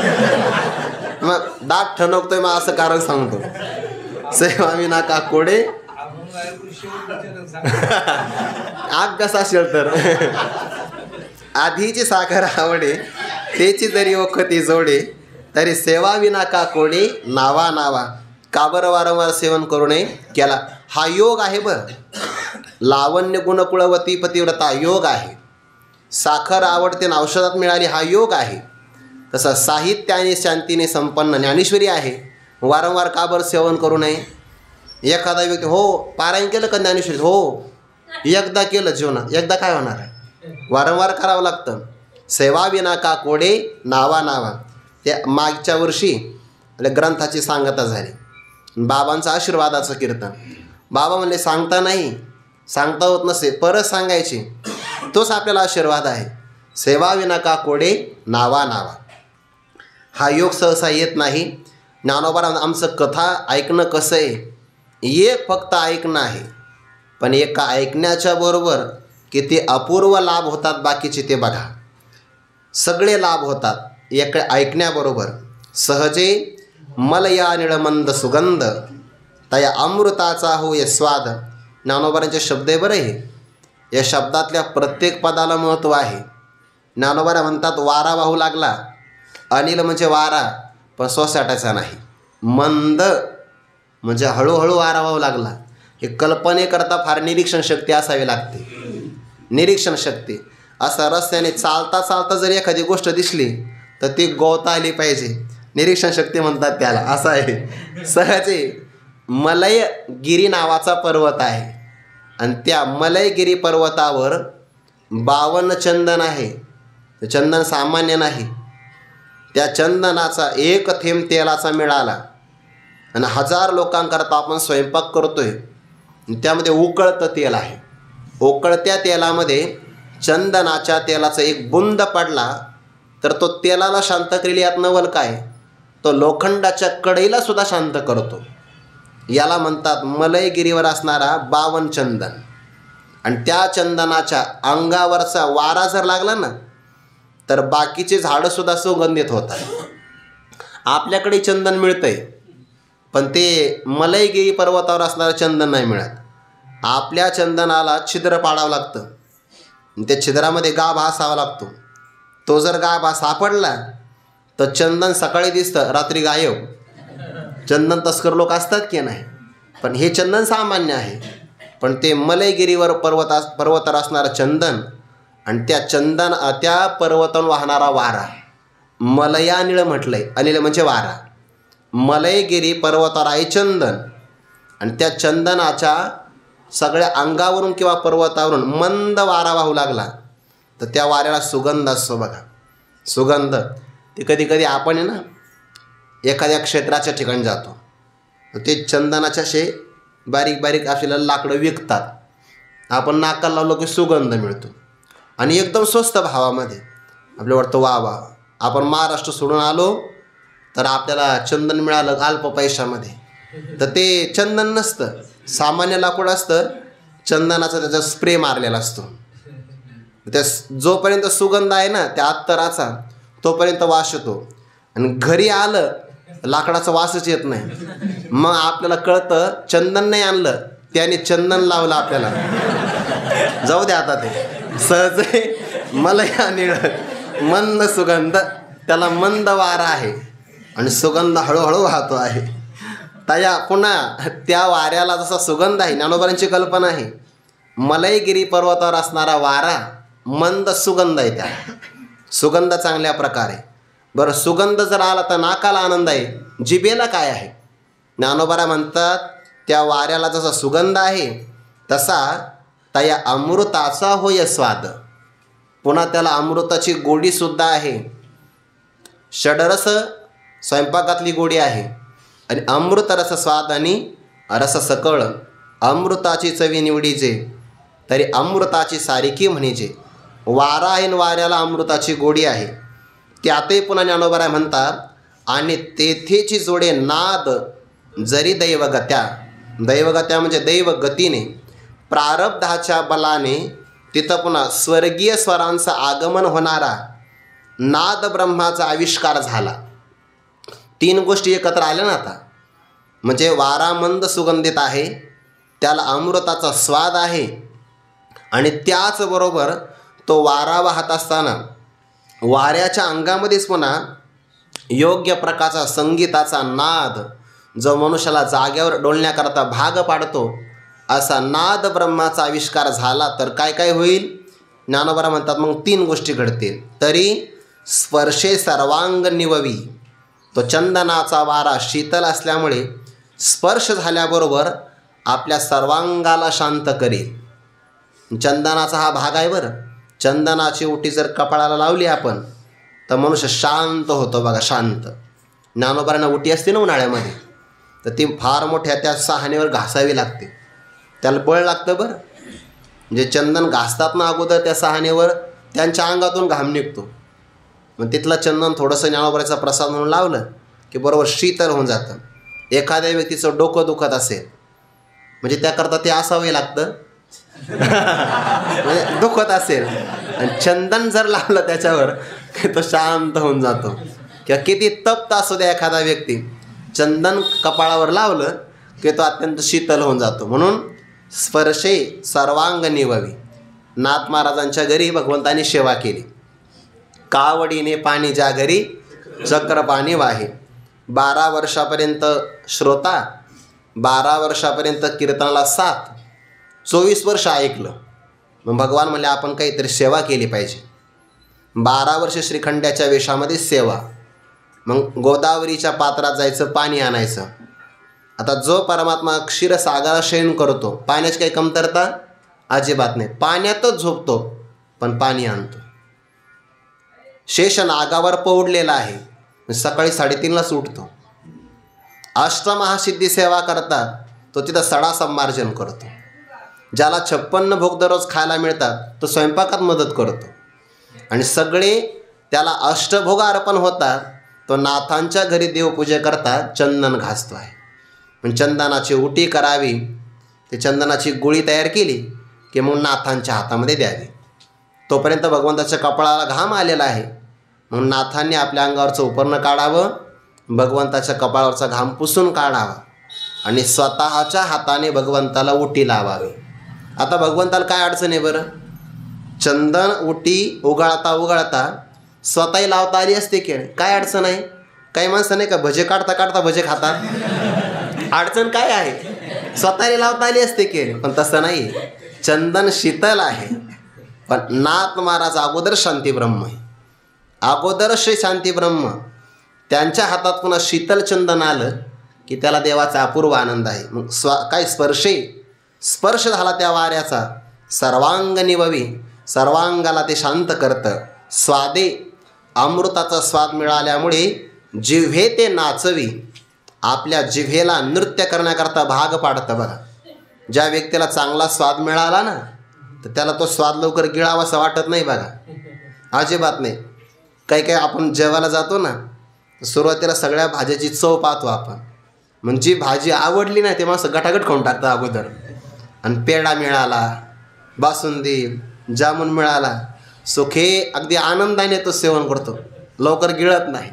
मग दात ठणकतोय मग असं कारण सांगतो. सेवा विना का कोडे, आग कसा असेल तर. आधीची साखर आवडे तेची जरी ओखती जोडे, तरी सेवा विना का कोडे, नावा. का बरं वारंवार सेवन करू नये केला. हा योग आहे बरं. लावण्य गुणकुळवती पतिव्रता योग आहे. साखर आवडते आणि औषधात मिळाली हा योग आहे. तसं साहित्याने शांतीने संपन्न ज्ञानेश्वरी आहे. वारंवार का बरं सेवन करू नये. एखादा व्यक्ती हो पारायण केलं का ज्ञानेश्वरी, हो एकदा केलं जीवनात, एकदा काय होणार आहे, वारंवार करावं लागतं. सेवा विना का कोडे, नावा. त्या मागच्या वर्षी ग्रंथाची सांगता झाली, बाबांचं आशीर्वादाचं कीर्तन. बाबा म्हणले सांगता होत नसे परत सांगायची, तोच आपल्याला आशीर्वाद आहे. सेवा विना का कोडे, नावा. हा योग सहसा येत नाही. ज्ञानोबा आमचं कथा ऐकणं कसं आहे, एक फक्त ऐकणं आहे, पण एका ऐकण्याच्या बरोबर किती अपूर्व लाभ होतात बाकीचे ते बघा. सगळे लाभ होतात एक ऐकण्याबरोबर. सहजे मलया निळमंद सुगंध, तया अमृताचा होय स्वाद. ज्ञानोबारांचे शब्द आहे बरं हे. या शब्दातल्या प्रत्येक पदाला महत्त्व आहे. ज्ञानोबा म्हणतात वारा वाहू लागला. अनिल म्हणजे वारा पण सोसाटायचा नाही. मंद म्हणजे हळूहळू वारा वाहू लागला. हे कल्पनेकरता फार निरीक्षण शक्ती असावी लागते. निरीक्षण शक्ती. असं रस्त्याने चालता जर एखादी गोष्ट दिसली तर ती गोवता आली पाहिजे. निरीक्षण शक्ती म्हणतात त्याला. असं आहे. सहजे मलयगिरी नावाचा पर्वत आहे आणि त्या मलयगिरी पर्वतावर 52 चंदन आहे. चंदन सामान्य नाही. त्या चंदनाचा एक थेंब तेलाचा मिळाला आणि 1000 लोकांकरता आपण स्वयंपाक करतोय, त्यामध्ये उकळतं तेल आहे. उकळत्या तेलामध्ये चंदनाच्या तेलाचा एक बुंद पडला तर तो तेलाला शांत करेल. यात नवल काय, तो लोखंडाच्या कढईला सुद्धा शांत करतो. याला म्हणतात मलयगिरीवर असणारा बावन चंदन. आणि त्या चंदनाच्या अंगावरचा वारा जर लागला ना तर बाकीचे झाडं सुद्धा सुगंधित होतात. आपल्याकडे चंदन मिळतंय पण ते मलयगिरी पर्वतावर असणारं चंदन नाही मिळत. आपल्या चंदनाला छिद्र पाडावं लागतं, त्या छिद्रामध्ये गाभा असावा लागतो. तो जर गाभा सापडला तर चंदन सकाळी दिसतं, रात्री गायब. चंदन तस्कर लोक असतात की नाही, पण हे चंदन सामान्य आहे. पण ते मलयगिरीवर पर्वतावर असणारं चंदन आणि त्या पर्वतावरून वाहणारा वारा, मलयानिळ म्हटलंय, अनिल म्हणजे वारा. मलयगिरी पर्वतावर आहे चंदन आणि त्या चंदनाच्या सगळ्या अंगावरून किंवा पर्वतावरून मंद वारा वाहू लागला तर त्या वाऱ्याला सुगंध असतो बघा. सुगंध ते कधी कधी आपण आहे ना एखाद्या क्षेत्राच्या ठिकाणी जातो, ते चंदनाच्या असे बारीक बारीक आपल्याला लाकडं विकतात. आपण नाकाला लावलो की सुगंध मिळतो आणि एकदम स्वस्त भावामध्ये. आपल्याला वाटतं वा वा, आपण महाराष्ट्र सोडून आलो तर आपल्याला चंदन मिळालं अल्प पैशामध्ये. तर ते चंदन नसतं, सामान्य लाकूड असतं. चंदनाचा त्याचा स्प्रे मारलेला असतो. त्या जोपर्यंत सुगंध आहे ना त्या अत्तराचा तोपर्यंत वास येतो. आणि घरी आलं लाकडाचा वासच येत नाही. मग आपल्याला कळतं चंदन नाही आणलं, त्याने चंदन लावलं आपल्याला. जाऊ द्या आता, ते सहज मलया निळ मंद सुगंध, त्याला मंद वारा आहे आणि सुगंध हळूहळू वाहतो आहे. तया पुन्हा त्या वाऱ्याला जसा सुगंध आहे, ज्ञानोबांची कल्पना आहे. मलयगिरी पर्वतावर असणारा वारा मंद सुगंध आहे, त्या सुगंध चांगल्या प्रकारे. बरं, सुगंध जर आला तर नाकाला आनंद आहे, जिभेला काय आहे? ज्ञानोबा म्हणतात त्या वाऱ्याला जसा सुगंध आहे तसा तया अमृताचा होय स्वाद. पुन्हा त्याला अमृताची गोडीसुद्धा आहे. षडरस स्वयंपाकातली गोडी आहे आणि अमृतरस स्वाद आणि रस सकळ. अमृताची चवी निवडीचे तरी अमृताची सारिकी म्हणीचे. वारा आहे आणि वाऱ्याला अमृताची गोडी आहे. त्यातही पुन्हा ज्ञानोबा म्हणतात आणि तेथेची जोडे नाद जरी दैवगत्या. दैवगत्या म्हणजे दैवगतीने, प्रारब्धाच्या बलाने तिथं पुन्हा स्वर्गीय स्वरांचं आगमन होणारा नाद ब्रह्माचा आविष्कार झाला. तीन गोष्टी एकत्र आल्या ना आता. म्हणजे वारा मंद सुगंधित आहे, त्याला अमृताचा स्वाद आहे आणि त्याचबरोबर तो वारा वाहत असताना वाऱ्याच्या अंगामध्येच पुन्हा योग्य प्रकारचा संगीताचा नाद जो मनुष्याला जाग्यावर डोलण्याकरता भाग पाडतो, असा नाद ब्रह्माचा आविष्कार झाला तर काय काय होईल? ज्ञानोबा म्हणतात मग तीन गोष्टी घडतील. तरी स्पर्शे सर्वांग निववी. तो चंदनाचा वारा शीतल असल्यामुळे स्पर्श झाल्याबरोबर आपल्या सर्वांगाला शांत करेल. चंदनाचा हा भाग आहे बरं. चंदनाची उटी जर कपाळाला लावली आपण तर मनुष्य शांत होतो बघा, शांत. ज्ञानोबांना उटी असते ना उन्हाळ्यामध्ये, तर ती फार मोठ्या त्या सहाणीवर घासावी लागते. त्याला बळ लागतं बरं. म्हणजे चंदन घासतात ना अगोदर त्या सहाणीवर, त्यांच्या अंगातून घाम निघतो. मग तिथलं चंदन थोडंसं ज्ञानोबाचा प्रसाद म्हणून लावलं की बरोबर शीतल होऊन जातं. एखाद्या व्यक्तीचं डोकं दुखत असेल म्हणजे त्याकरता ते असावे लागतं म्हणजे दुखत असेल आणि चंदन जर लावलं त्याच्यावर तो शांत होऊन जातो. किंवा किती तप्त असू द्या एखादा व्यक्ती, चंदन कपाळावर लावलं की तो अत्यंत शीतल होऊन जातो. म्हणून स्पर्शे सर्वांग निववी. नाथ महाराजांच्या घरी भगवंतांनी सेवा केली. कावडीने पाणी ज्या घरी चक्र पाणी वाहे. 12 वर्षापर्यंत श्रोता, 12 वर्षापर्यंत कीर्तनाला साथ, 24 वर्ष ऐकलं. मग भगवान म्हणले आपण काहीतरी सेवा केली पाहिजे. 12 वर्ष श्रीखंड्याच्या वेशामध्ये सेवा. मग गोदावरीच्या पात्रात जायचं, पाणी आणायचं. आता जो परमात्मा क्षीरसागरात शयन करतो, पाण्याची काही कमतरता अजिबात नाही. पाण्यातच झोपतो पण पाणी आणतो. शेष नागावर पौडलेला आहे, सकाळी 3:30लाच उठतो. अष्टमहासिद्धी सेवा करतात, तो तिथं सडा संमार्जन करतो. ज्याला 56 भोग दररोज खायला मिळतात तो स्वयंपाकात मदत करतो आणि सगळे त्याला अष्टभोग अर्पण होतात, तो नाथांच्या घरी देवपूजा करतात चंदन घासतो आहे. पण चंदनाची उटी करावी, ते चंदनाची गुळी तयार केली की मग नाथांच्या हातामध्ये द्यावी. तोपर्यंत भगवंताच्या कपाळाला घाम आलेला आहे, म्हणून नाथांनी आपल्या अंगावरचं उपरणं काढावं, भगवंताच्या कपाळावरचा घाम पुसून काढावा आणि स्वतःच्या हाताने भगवंताला उटी लावावी. आता भगवंताला काय अडचण आहे बरं? चंदन उटी उगाळता उगाळता स्वतःही लावता आली असते की काय अडचण आहे? काही माणसं नाही का भजे काढता काढता भजे खातात, अडचण काय आहे? स्वतःही लावता आली असते की, पण तसं नाही. चंदन शीतल आहे, पण नाथ महाराज अगोदर शांती ब्रह्म आहे, अगोदर श्री शांती ब्रह्म. त्यांच्या हातात पुन्हा शीतल चंदन आलं की त्याला देवाचा अपूर्व आनंद आहे. मग काय स्पर्श झाला त्या वाऱ्याचा, सर्वांग निववी, सर्वांगाला ते शांत करतं. स्वादे अमृताचा स्वाद मिळाल्यामुळे जिव्हे ते नाचवी, आपल्या जिव्हेला नृत्य करण्याकरता भाग पाडतं. बघा, ज्या व्यक्तीला चांगला स्वाद मिळाला ना तर त्याला तो स्वाद लवकर गिळावासा वाटत नाही. बघा, अजिबात नाही. काही आपण जेवायला जातो ना, सुरुवातीला सगळ्या भाज्याची चव पाहतो आपण, मग जी भाजी आवडली नाही ते माणसं गटागट खाऊन टाकतं अगोदर. आणि पेढा मिळाला, बासुंदी, जामून मिळाला, सुखे अगदी आनंदाने तो सेवन करतो, लवकर गिळत नाही.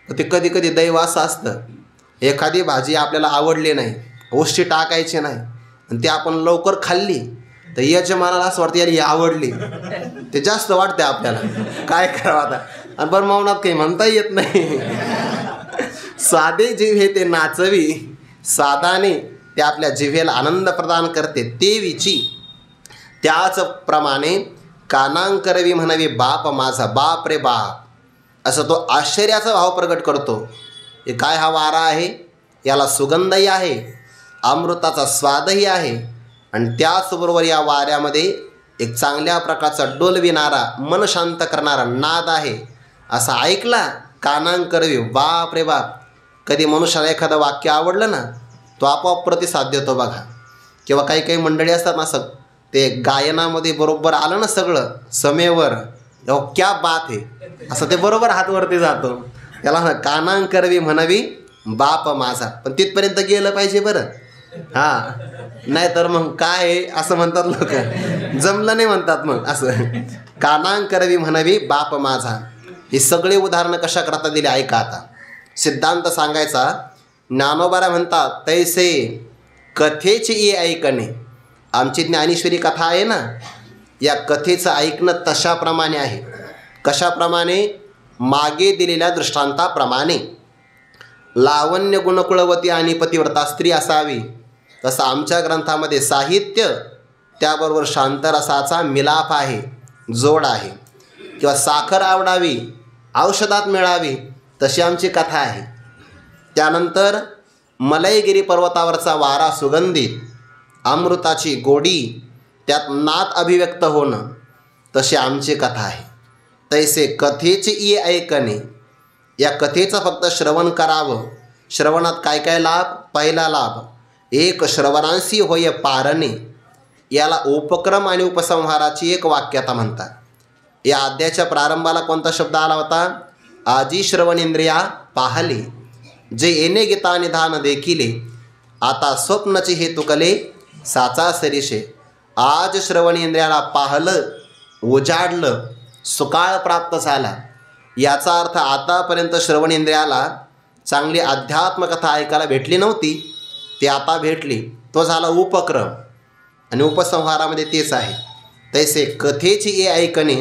ते कधी कधी दैव असं असतं, एखादी भाजी आपल्याला आवडली नाही, ओष्टी टाकायची नाही, आणि ती आपण लवकर खाल्ली तर यजमानाला असं वाटतं याला ही आवडली, ते जास्त वाटते आपल्याला. काय करावं आता? आणि बरं मौनात काही म्हणता येत नाही. साधे जिव्हे ते नाचवी, साधाने ते आपल्या जिव्हेला आनंद प्रदान करते देवीची. त्याचप्रमाणे कानांकरवी म्हणावी बाप माझा, बाप रे बाप, असं तो आश्चर्याचा भाव प्रगट करतो. हे काय हा वारा आहे, याला सुगंधही आहे, अमृताचा स्वादही आहे, आणि त्याचबरोबर या वाऱ्यामध्ये एक चांगल्या प्रकारचा डोलविणारा, मन शांत करणारा नाद आहे. असं ऐकला कानांकरवी, बाप रे बाप. कधी मनुष्याला एखादं वाक्य आवडलं ना तो आपोआप प्रतिसाद देतो. बघा, किंवा काही काही मंडळी असतात ना, असं ते गायनामध्ये बरोबर आलं ना सगळं समेवर, क्या बात आहे, असं ते बरोबर हातवरती जातो. त्याला ना कानांकरवी म्हणावी बाप माझा. पण तिथपर्यंत गेलं पाहिजे बरं. हां, नाही तर मग काय असं म्हणतात लोक, जमलं नाही म्हणतात मग असं. कानांकरवी म्हणावी बाप माझा. ही सगळी उदाहरणं कशा करता दिली ऐका. आता सिद्धांत सांगायचा, ज्ञानोबारा म्हणतात तैसे कथेची ये ऐकणे. आमची ज्ञानेश्वरी कथा आहे ना, या कथेचं ऐकणं तशाप्रमाणे आहे. कशाप्रमाणे? मागे दिलेल्या दृष्टांताप्रमाणे. लावण्य गुणकुळवती आणि पतिव्रता स्त्री असावी, तसं आमच्या ग्रंथामध्ये साहित्य त्याबरोबर शांतरसाचा मिलाप आहे, जोड आहे. किंवा साखर आवडावी, औषधात मिळावी, तशी आमची कथा आहे. त्यानंतर मलयगिरी पर्वतावरचा वारा सुगंधित, अमृताची गोडी, त्यात नाद अभिव्यक्त होणं, तशी आमची कथा आहे. तैसे कथेची ये ऐकणे. या कथेचं फक्त श्रवण करावं. श्रवणात काय काय लाभ? पहिला लाभ, एक श्रवणांशी होय पारणे. याला उपक्रम आणि उपसंहाराची एक वाक्यता म्हणतात. या अध्यायाच्या प्रारंभाला कोणता शब्द आला होता? आजी श्रवणेंद्रिया पाहले, जे येणे गीता निधान देखिले, आता स्वप्नचे हे तुकले साचा सरीशे. आज श्रवणेंद्रियाला पाहलं, उजाडलं, सुकाळ प्राप्त झाला. याचा अर्थ आतापर्यंत श्रवणेंद्रियाला चांगली अध्यात्मकथा ऐकायला भेटली नव्हती, ती आता भेटली. तो झाला उपक्रम. आणि उपसंहारामध्ये तेच आहे. तैसे कथेची ये ऐकणे,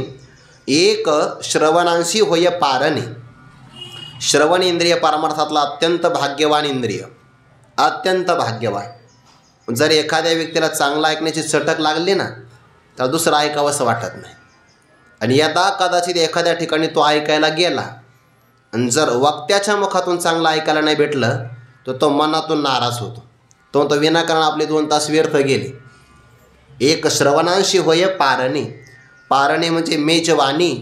एक श्रवणांशी होय पारणे. श्रवण इंद्रिय परमार्थातला अत्यंत भाग्यवान इंद्रिय, अत्यंत भाग्यवान. जर एखाद्या व्यक्तीला चांगलं ऐकण्याची चटक लागली ना तर दुसरं ऐकावं असं वाटत नाही. आणि यदा कदाचित एखाद्या ठिकाणी तो ऐकायला गेला आणि जर वक्त्याच्या मुखातून चांगलं ऐकायला नाही भेटलं तर तो मनातून नाराज होतो. तो विनाकारण आपले 2 तास व्यर्थ गेले. एक श्रवणांशी होय पारणे. पारणे म्हणजे मेजवानी,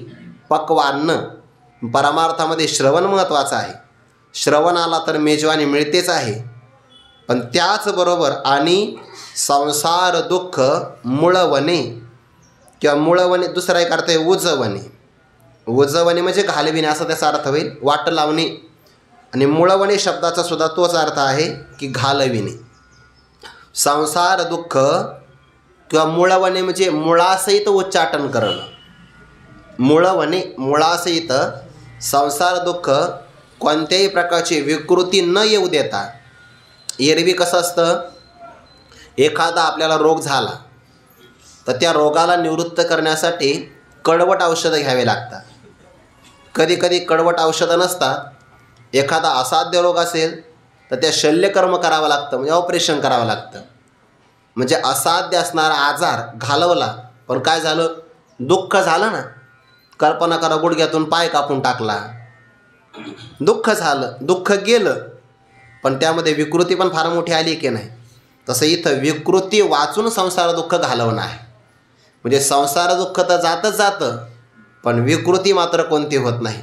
पक्वान्न. परमार्थामध्ये श्रवण महत्त्वाचं आहे. श्रवण आला तर मेजवानी मिळतेच आहे. पण त्याचबरोबर आणि संसार दुःख मुळवणे किंवा मुळवणे, दुसरा एक अर्थ आहे उजवणे. उजवणे म्हणजे घालविणे असा त्याचा अर्थ होईल, वाट लावणे. आणि मुळवणे शब्दाचा सुद्धा तोच अर्थ आहे की घालविणे. संसार दुःख किंवा मुळवणे म्हणजे मुळासहित उच्चाटन करणं. मुळवणे मुळासहित संसार दुःख कोणत्याही प्रकारची विकृती न येऊ देता. एरवी कसं असतं, एखादा आपल्याला रोग झाला तर त्या रोगाला निवृत्त करण्यासाठी कडवट औषधं घ्यावे लागतात. कधी कधी कडवट औषधं नसतात. एखादा असाध्य रोग असेल तर त्या शल्यकर्म करावं लागतं, म्हणजे ऑपरेशन करावं लागतं. म्हणजे असाध्य असणारा आजार घालवला, पण काय झालं, दुःख झालं ना. कल्पना करा, गुडघ्यातून पाय कापून टाकला, दुःख झालं, दुःख गेलं, पण त्यामध्ये विकृती पण फार मोठी आली की नाही. तसं इथं विकृती वाचून संसार दुःख घालवणं आहे. म्हणजे संसार दुःख तर जातच जातं, पण विकृती मात्र कोणती होत नाही.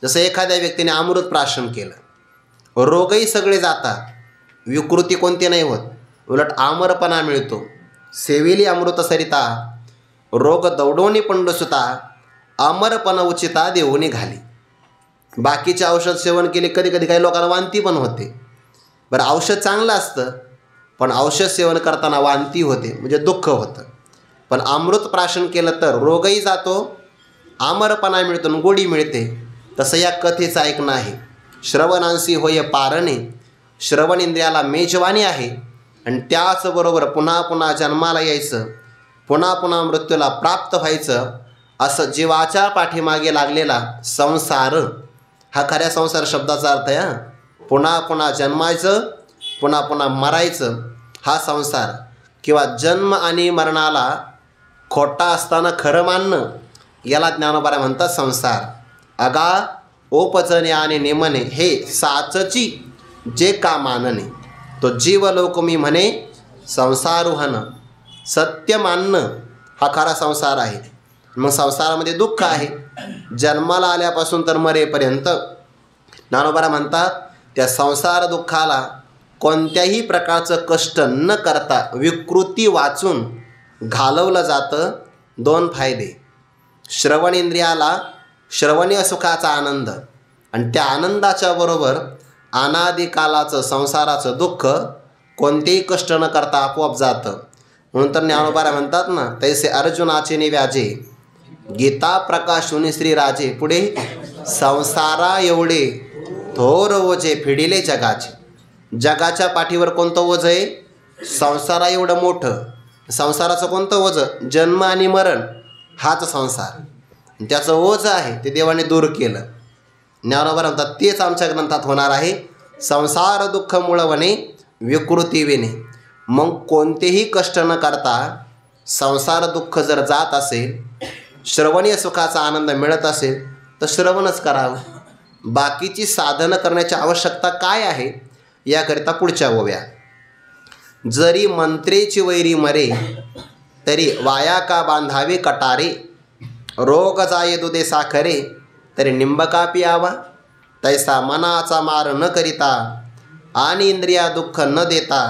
जसं एखाद्या व्यक्तीने अमृत प्राशन केलं, रोगही सगळे जातात, विकृती कोणती नाही होत, उलट आमरपणा मिळतो. सेविली अमृत सरिता रोग दौडोनी पंडसुता अमरपणा उचिता देऊनी घाली. बाकीचे औषध सेवन केले कधी कधी काही लोकांना वांती पण होते. बरं, औषध चांगलं असतं, पण औषध सेवन करताना वांती होते, म्हणजे दुःख होतं. पण अमृत प्राशन केलं तर रोगही जातो, आमरपणा मिळतो आणि गोडी मिळते. तसं या कथेचं ऐकणं आहे. श्रवणांशी होय पारणे, श्रवण इंद्रियाला मेजवानी आहे. आणि त्याचबरोबर पुन्हा पुन्हा जन्माला यायचं, पुन्हा पुन्हा मृत्यूला प्राप्त व्हायचं, असं जीवाच्या पाठीमागे लागलेला संसार, हा खऱ्या संसार शब्दाचा अर्थ आहे. पुन्हा पुन्हा जन्मायचं, पुन्हा पुन्हा मरायचं, हा संसार. किंवा जन्म आणि मरणाला खोटा असताना खरं मानणं, याला ज्ञानोबा म्हणतात संसार. अगा ओपचणे आणि नेमणे हे साचची जे का मानणे, तो जीवलोक मी म्हणे संसारोहन. सत्य मानणं हा खरा संसार आहे. मग संसारामध्ये दुःख आहे, जन्माला आल्यापासून तर मरेपर्यंत. ज्ञानोबा म्हणतात त्या संसार दुःखाला कोणत्याही प्रकारचं कष्ट न करता विकृती वाचून घालवलं जातं. दोन फायदे, श्रवण इंद्रियाला श्रवणीय सुखाचा आनंद, आणि त्या आनंदाच्या बरोबर अनादिकालाचं संसाराचं दुःख कोणतेही कष्ट न करता आपोआप जातं. म्हणून तर ज्ञानोबा म्हणतात ना, तैसे अर्जुनाचे निव्याजे गीता प्रकाशुनी श्रीराजे. पुढे संसारा एवढे थोर ओझे फिडिले जगाचे. जगाच्या पाठीवर कोणतं ओझं आहे, संसारा एवढं मोठं. संसाराचं कोणतं ओझं, जन्म आणि मरण, हाच संसार. त्याचं ओझं आहे ते देवाने दूर केलं. ज्ञानोबा म्हणतात तेच आमच्या ग्रंथात होणार आहे. संसार दुःख मुळवणे विकृती विणे. मग कोणतेही कष्ट न करता संसार दुःख जर जात असेल, श्रवणीय सुखाचा आनंद मिळत असेल, तर श्रवणच करावं. बाकीची साधनं करण्याची आवश्यकता काय आहे, याकरिता पुढच्या ओव्या. जरी मंत्रेची वैरी मरे, तरी वाया का बांधावे कटारे. रोग जाये दुधे साखरे, तरी निंबका पियावा. तैसा मनाचा मार न करिता, आणि इंद्रिया दुःख न देता,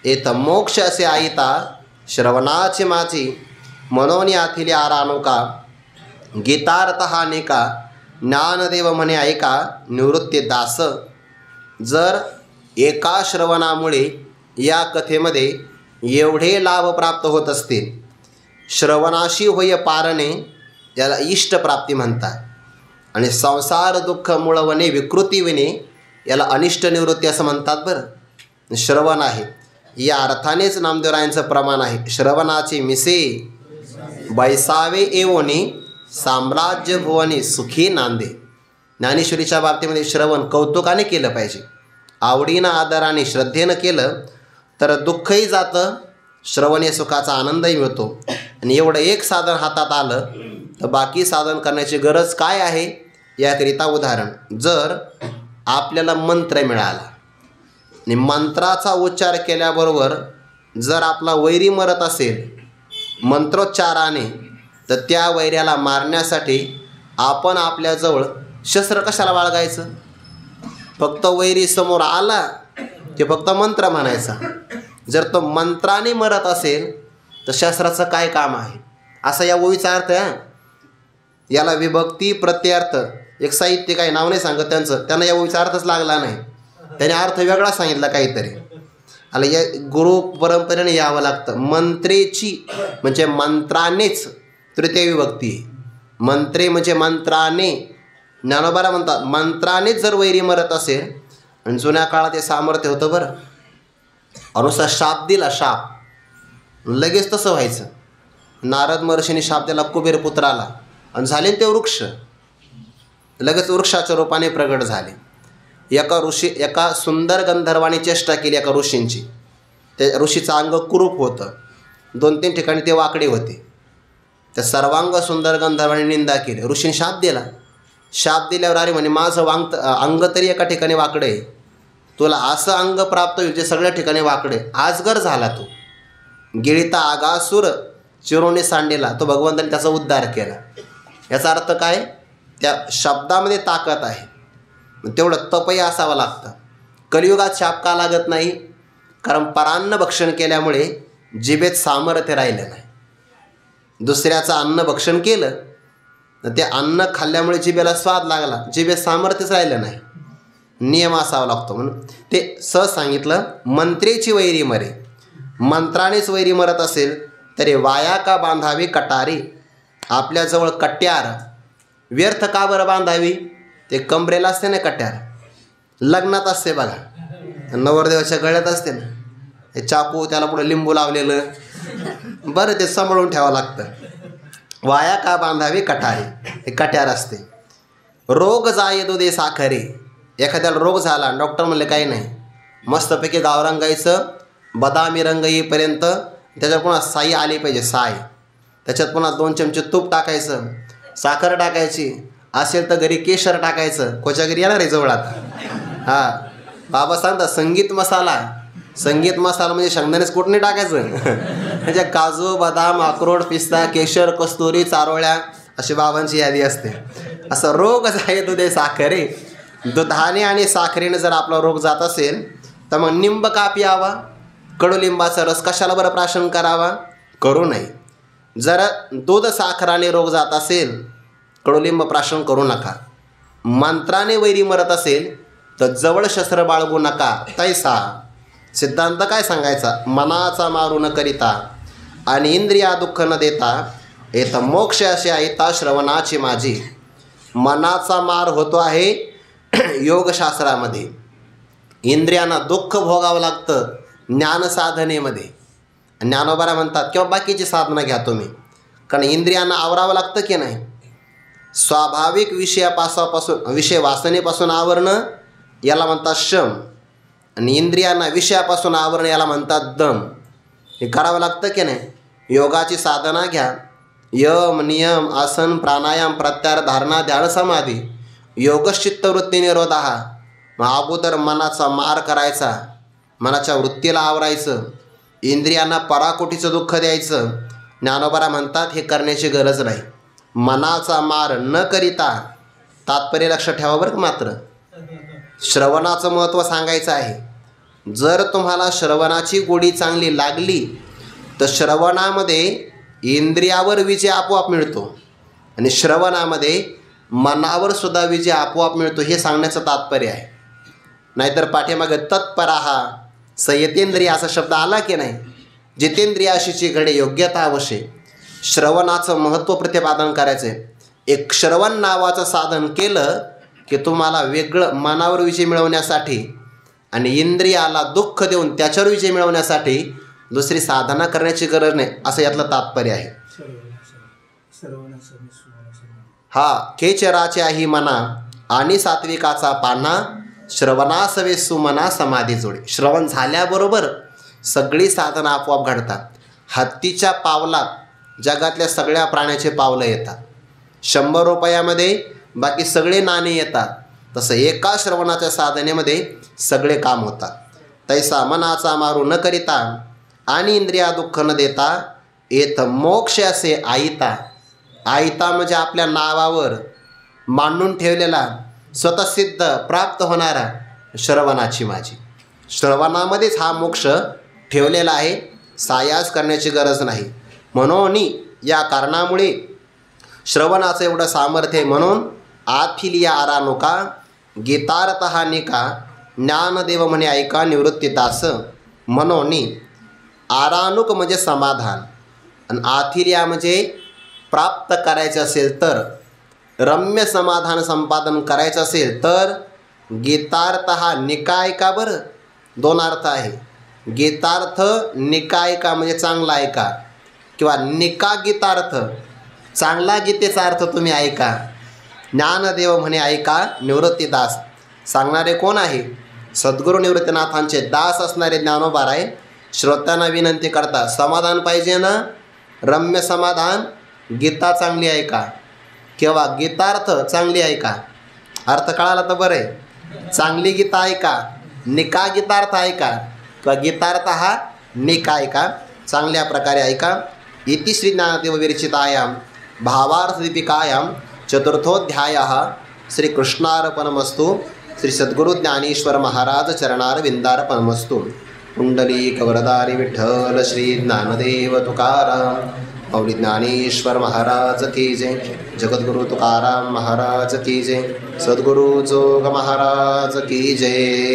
येत मोक्ष असे आईता. श्रवणाचे माझी मनोनी आथिले आरानुका. गीतार्थ हा नेका, ज्ञानदेव म्हणे ऐका निवृत्ती दास. जर एका श्रवणामुळे या कथेमध्ये एवढे लाभ प्राप्त होत असतील, श्रवणाशी होय पारणे, याला इष्टप्राप्ती म्हणतात. आणि संसार दुःख मुळवणे विकृती विणे, याला अनिष्ट निवृत्ती असं म्हणतात. बरं, श्रवण आहे या अर्थानेच नामदेवरायांचं प्रमाण आहे. श्रवणाचे मिसे बैसावे एवोनी, साम्राज्य भुवनी सुखी नांदे. ज्ञानेश्वरीच्या बाबतीमध्ये श्रवण कौतुकाने केलं पाहिजे. आवडीनं आदराने श्रद्धेनं केलं तर दुःखही जातं, श्रवणीय सुखाचा आनंदही मिळतो. आणि एवढं एक साधन हातात आलं तर बाकी साधन करण्याची गरज काय आहे, याकरिता उदाहरण. जर आपल्याला मंत्र मिळाला आणि मंत्राचा उच्चार केल्याबरोबर जर आपला वैरी मरत असेल मंत्रोच्चाराने, तर त्या वैऱ्याला मारण्यासाठी आपण आपल्याजवळ शस्त्र कशाला बाळगायचं. फक्त वैरी समोर आला ते फक्त मंत्र म्हणायचा. जर तो मंत्राने मरत असेल तर शस्त्राचं काय काम आहे, असा या ओळीचा अर्थ आहे. याला विभक्ती प्रत्ययार्थ, एक साहित्यिक आहे, नाव नाही सांगत त्यांचं, त्यांना या ओळीचा अर्थच लागला नाही, त्याने अर्थ वेगळा सांगितला काहीतरी. आला या गुरु परंपरेने यावं लागतं. मंत्रेची म्हणजे मंत्रानेच तृतीय विभक्ती आहे. मंत्रे म्हणजे मंत्राने. ज्ञानोबाला म्हणतात मंत्रानेच जर वैरी मरत असेल, आणि जुन्या काळात हे सामर्थ्य होतं बरं, अनुसार शाप दिला, शाप लगेच तसं व्हायचं. नारद महर्षीने शाप दिला कुबेर पुत्राला आणि झाले ते वृक्ष, लगेच वृक्षाच्या रूपाने प्रगट झाले. एका सुंदर गंधर्वाने चेष्टा केली एका ऋषींची. त्या ऋषीचं अंग कुरूप होतं, 2-3 ठिकाणी ते वाकडे होते. त्या सर्वांग सुंदर गंधर्वाने निंदा केली. ऋषीने शाप दिला. शाप दिल्यावर अरे म्हणे माझं अंग तरी एका ठिकाणी वाकडं आहे, तुला असं अंग प्राप्त होईल जे सगळ्या ठिकाणी वाकडे. आजगर झाला तो. गिळिता आगासूर चिरोणी सांडेला, तो भगवंताने त्याचा उद्धार केला. याचा अर्थ काय, त्या शब्दामध्ये ताकद आहे. तेवढं तपही असावं लागतं. कलियुगात शाप का लागत नाही, कारण परान्न भक्षण केल्यामुळे जिभेत सामर्थ्य राहिलं नाही. दुसऱ्याचं अन्न भक्षण केलं तर ते अन्न खाल्ल्यामुळे जिभेला स्वाद लागला, जिभेत सामर्थ्यच राहिलं नाही. नियम असावा लागतो. म्हणून ते सांगितलं मंत्रेची वैरी मरे. मंत्रानेच वैरी मरत असेल तरी वाया का बांधावी कटारी. आपल्याजवळ कट्यार व्यर्थ का बरं बांधावी, ते कमरेला असते ना कट्यार, लग्नात असते बघा, नवरदेवाच्या गळ्यात असते ना, हे चाकू त्याला पुढे लिंबू लावलेलं, बरं ते सांभाळून ठेवावं लागतं. वाया का बांधावी कटारी, हे कट्यार असते. रोग जाये दो दे साखरे. एखाद्याला रोग झाला, डॉक्टर म्हणले काही नाही, मस्तपैकी गावरान गाईचं बदामी रंग येईपर्यंत त्याच्यात पुन्हा साई आली पाहिजे, साय, त्याच्यात पुन्हा 2 चमचे तूप टाकायचं, साखर टाकायची, असेल तर घरी केशर टाकायचं. कोच्यागिरी येणार आहे जवळ आता. हां, बाबा सांगतात संगीत मसाला. संगीत मसाला म्हणजे शेंगदाणेच कुठं नाही टाकायचं, म्हणजे काजू बदाम अक्रोड पिस्ता केशर कस्तुरी चारोळ्या अशी बाबांची यादी असते. असं रोग आहे दुधे साखरे. दुधाने आणि साखरेने जर आपला रोग जात असेल तर मग निंब का प्यावा, कडुलिंबाचा रस कशाला बरं प्राशन करावा, करू नये. जर दूध साखराने रोग जात असेल कडुलिंब प्राशन करू नका. मंत्राने वैरी मरत असेल तर जवळ शस्त्र बाळगू नका. तैसा सिद्धांत काय सांगायचा, मनाचा मारू न करिता आणि इंद्रिया दुःख न देता येत मोक्ष असे ऐता श्रवणाची माझी. मनाचा मार होतो आहे योगशास्त्रामध्ये, इंद्रियांना दुःख भोगावं लागतं ज्ञानसाधनेमध्ये. ज्ञानोबारा म्हणतात किंवा बाकीची साधना घ्या तुम्ही, कारण इंद्रियांना आवरावं लागतं की नाही. स्वाभाविक विषय वासनेपासून आवरणं याला म्हणतात शम, आणि इंद्रियांना विषयापासून आवरणं याला म्हणतात दम. हे करावं लागतं की नाही. योगाची साधना घ्या, यम नियम आसन प्राणायाम प्रत्याहार धारणा ध्यान समाधी योगश्चित्तवृत्ती निरोधा. मग अगोदर मनाचा मार करायचा, मनाच्या वृत्तीला आवरायचं, इंद्रियांना पराकोटीचं दुःख द्यायचं. ज्ञानोबारा म्हणतात हे करण्याची गरज नाही. मनाचा मार न करिता, तात्पर्य लक्ष ठेवा बरं. मात्र श्रवणाचं महत्त्व सांगायचं आहे. जर तुम्हाला श्रवणाची गोडी चांगली लागली तर श्रवणामध्ये इंद्रियावर विजय आपोआप मिळतो आणि श्रवणामध्ये मनावर सुद्धा विजय आपोआप मिळतो, हे सांगण्याचं तात्पर्य आहे. नाहीतर पाठीमागे तत्पराहा संयतेंद्रिय असा शब्द आला की नाही. जितेंद्रियाशीची घडे योग्यता अवश्य. श्रवणाचं महत्त्व प्रतिपादन करायचं आहे. एक श्रवण नावाचं साधन केलं की तुम्हाला वेगळं मनावर विजय मिळवण्यासाठी आणि इंद्रियाला दुःख देऊन त्याच्यावर विजय मिळवण्यासाठी दुसरी साधना करण्याची गरज नाही, असं यातलं तात्पर्य आहे. हा खेचराचे आहे मना आणि सात्विकाचा पाना श्रवणासवे सुमना समाधी जोडे. श्रवण झाल्याबरोबर सगळी साधना आपोआप घडतात. हत्तीच्या पावलात जगातल्या सगळ्या प्राण्याचे पावलं येतात. 100 रुपयामध्ये बाकी सगळे नाणे येतात. तसं एका श्रवणाच्या साधनेमध्ये सगळे काम होतात. तैसा मनाचा मारू न करिता आणि इंद्रिया दुःख न देता येत मोक्ष असे आयता. आयता म्हणजे आपल्या नावावर मांडून ठेवलेला स्वतःसिद्ध प्राप्त होणारा श्रवणाची माझी. श्रवणामध्येच हा मोक्ष ठेवलेला आहे, सायास करण्याची गरज नाही. म्हणून या कारणामुळे श्रवणाचं एवढं सामर्थ्य आहे. म्हणून आथिलिया आरानुका गीतार्थ हा निका ज्ञानदेव म्हणे ऐका निवृत्तीतास. म्हणून आरानुक म्हणजे समाधान आणि आथिलिया म्हणजे प्राप्त करायचं असेल तर, रम्य समाधान संपादन करायचं असेल तर गीतार्थ हा निका ऐका. बरं, दोन अर्थ आहे. गीतार्थ निका ऐका म्हणजे चांगला ऐका, किंवा निका गीतार्थ चांगला गीतेचा अर्थ तुम्ही ऐका. ज्ञानदेव म्हणे ऐका निवृत्तीदास. सांगणारे कोण आहे? सद्गुरू निवृत्तीनाथांचे दास असणारे ज्ञानोबाराय श्रोत्यांना विनंती करतात, समाधान पाहिजे ना, रम्य समाधान, गीता चांगली ऐका किंवा गीतार्थ चांगली ऐका. अर्थ कळाला तर बरं आहे. चांगली गीता ऐका, निका गीतार्थ ऐका किंवा गीतार्थ हा निका ऐका, चांगल्या प्रकारे ऐका. इति श्री ज्ञानदेव विरचितायां भावार्थदीपिकायां चतुर्थोऽध्यायः. श्रीकृष्णार्पणमस्तु. श्री सद्गुरु ज्ञानेश्वर महाराज चरणारविंदार्पणमस्तु. पुंडलीक वरदारी विठ्ठल श्री ज्ञानदेव तुकाराम माऊली ज्ञानेश्वर महाराज की जय. जगद्गुरु तुकाराम महाराज की जय. सद्गुरु जोग महाराज की जय.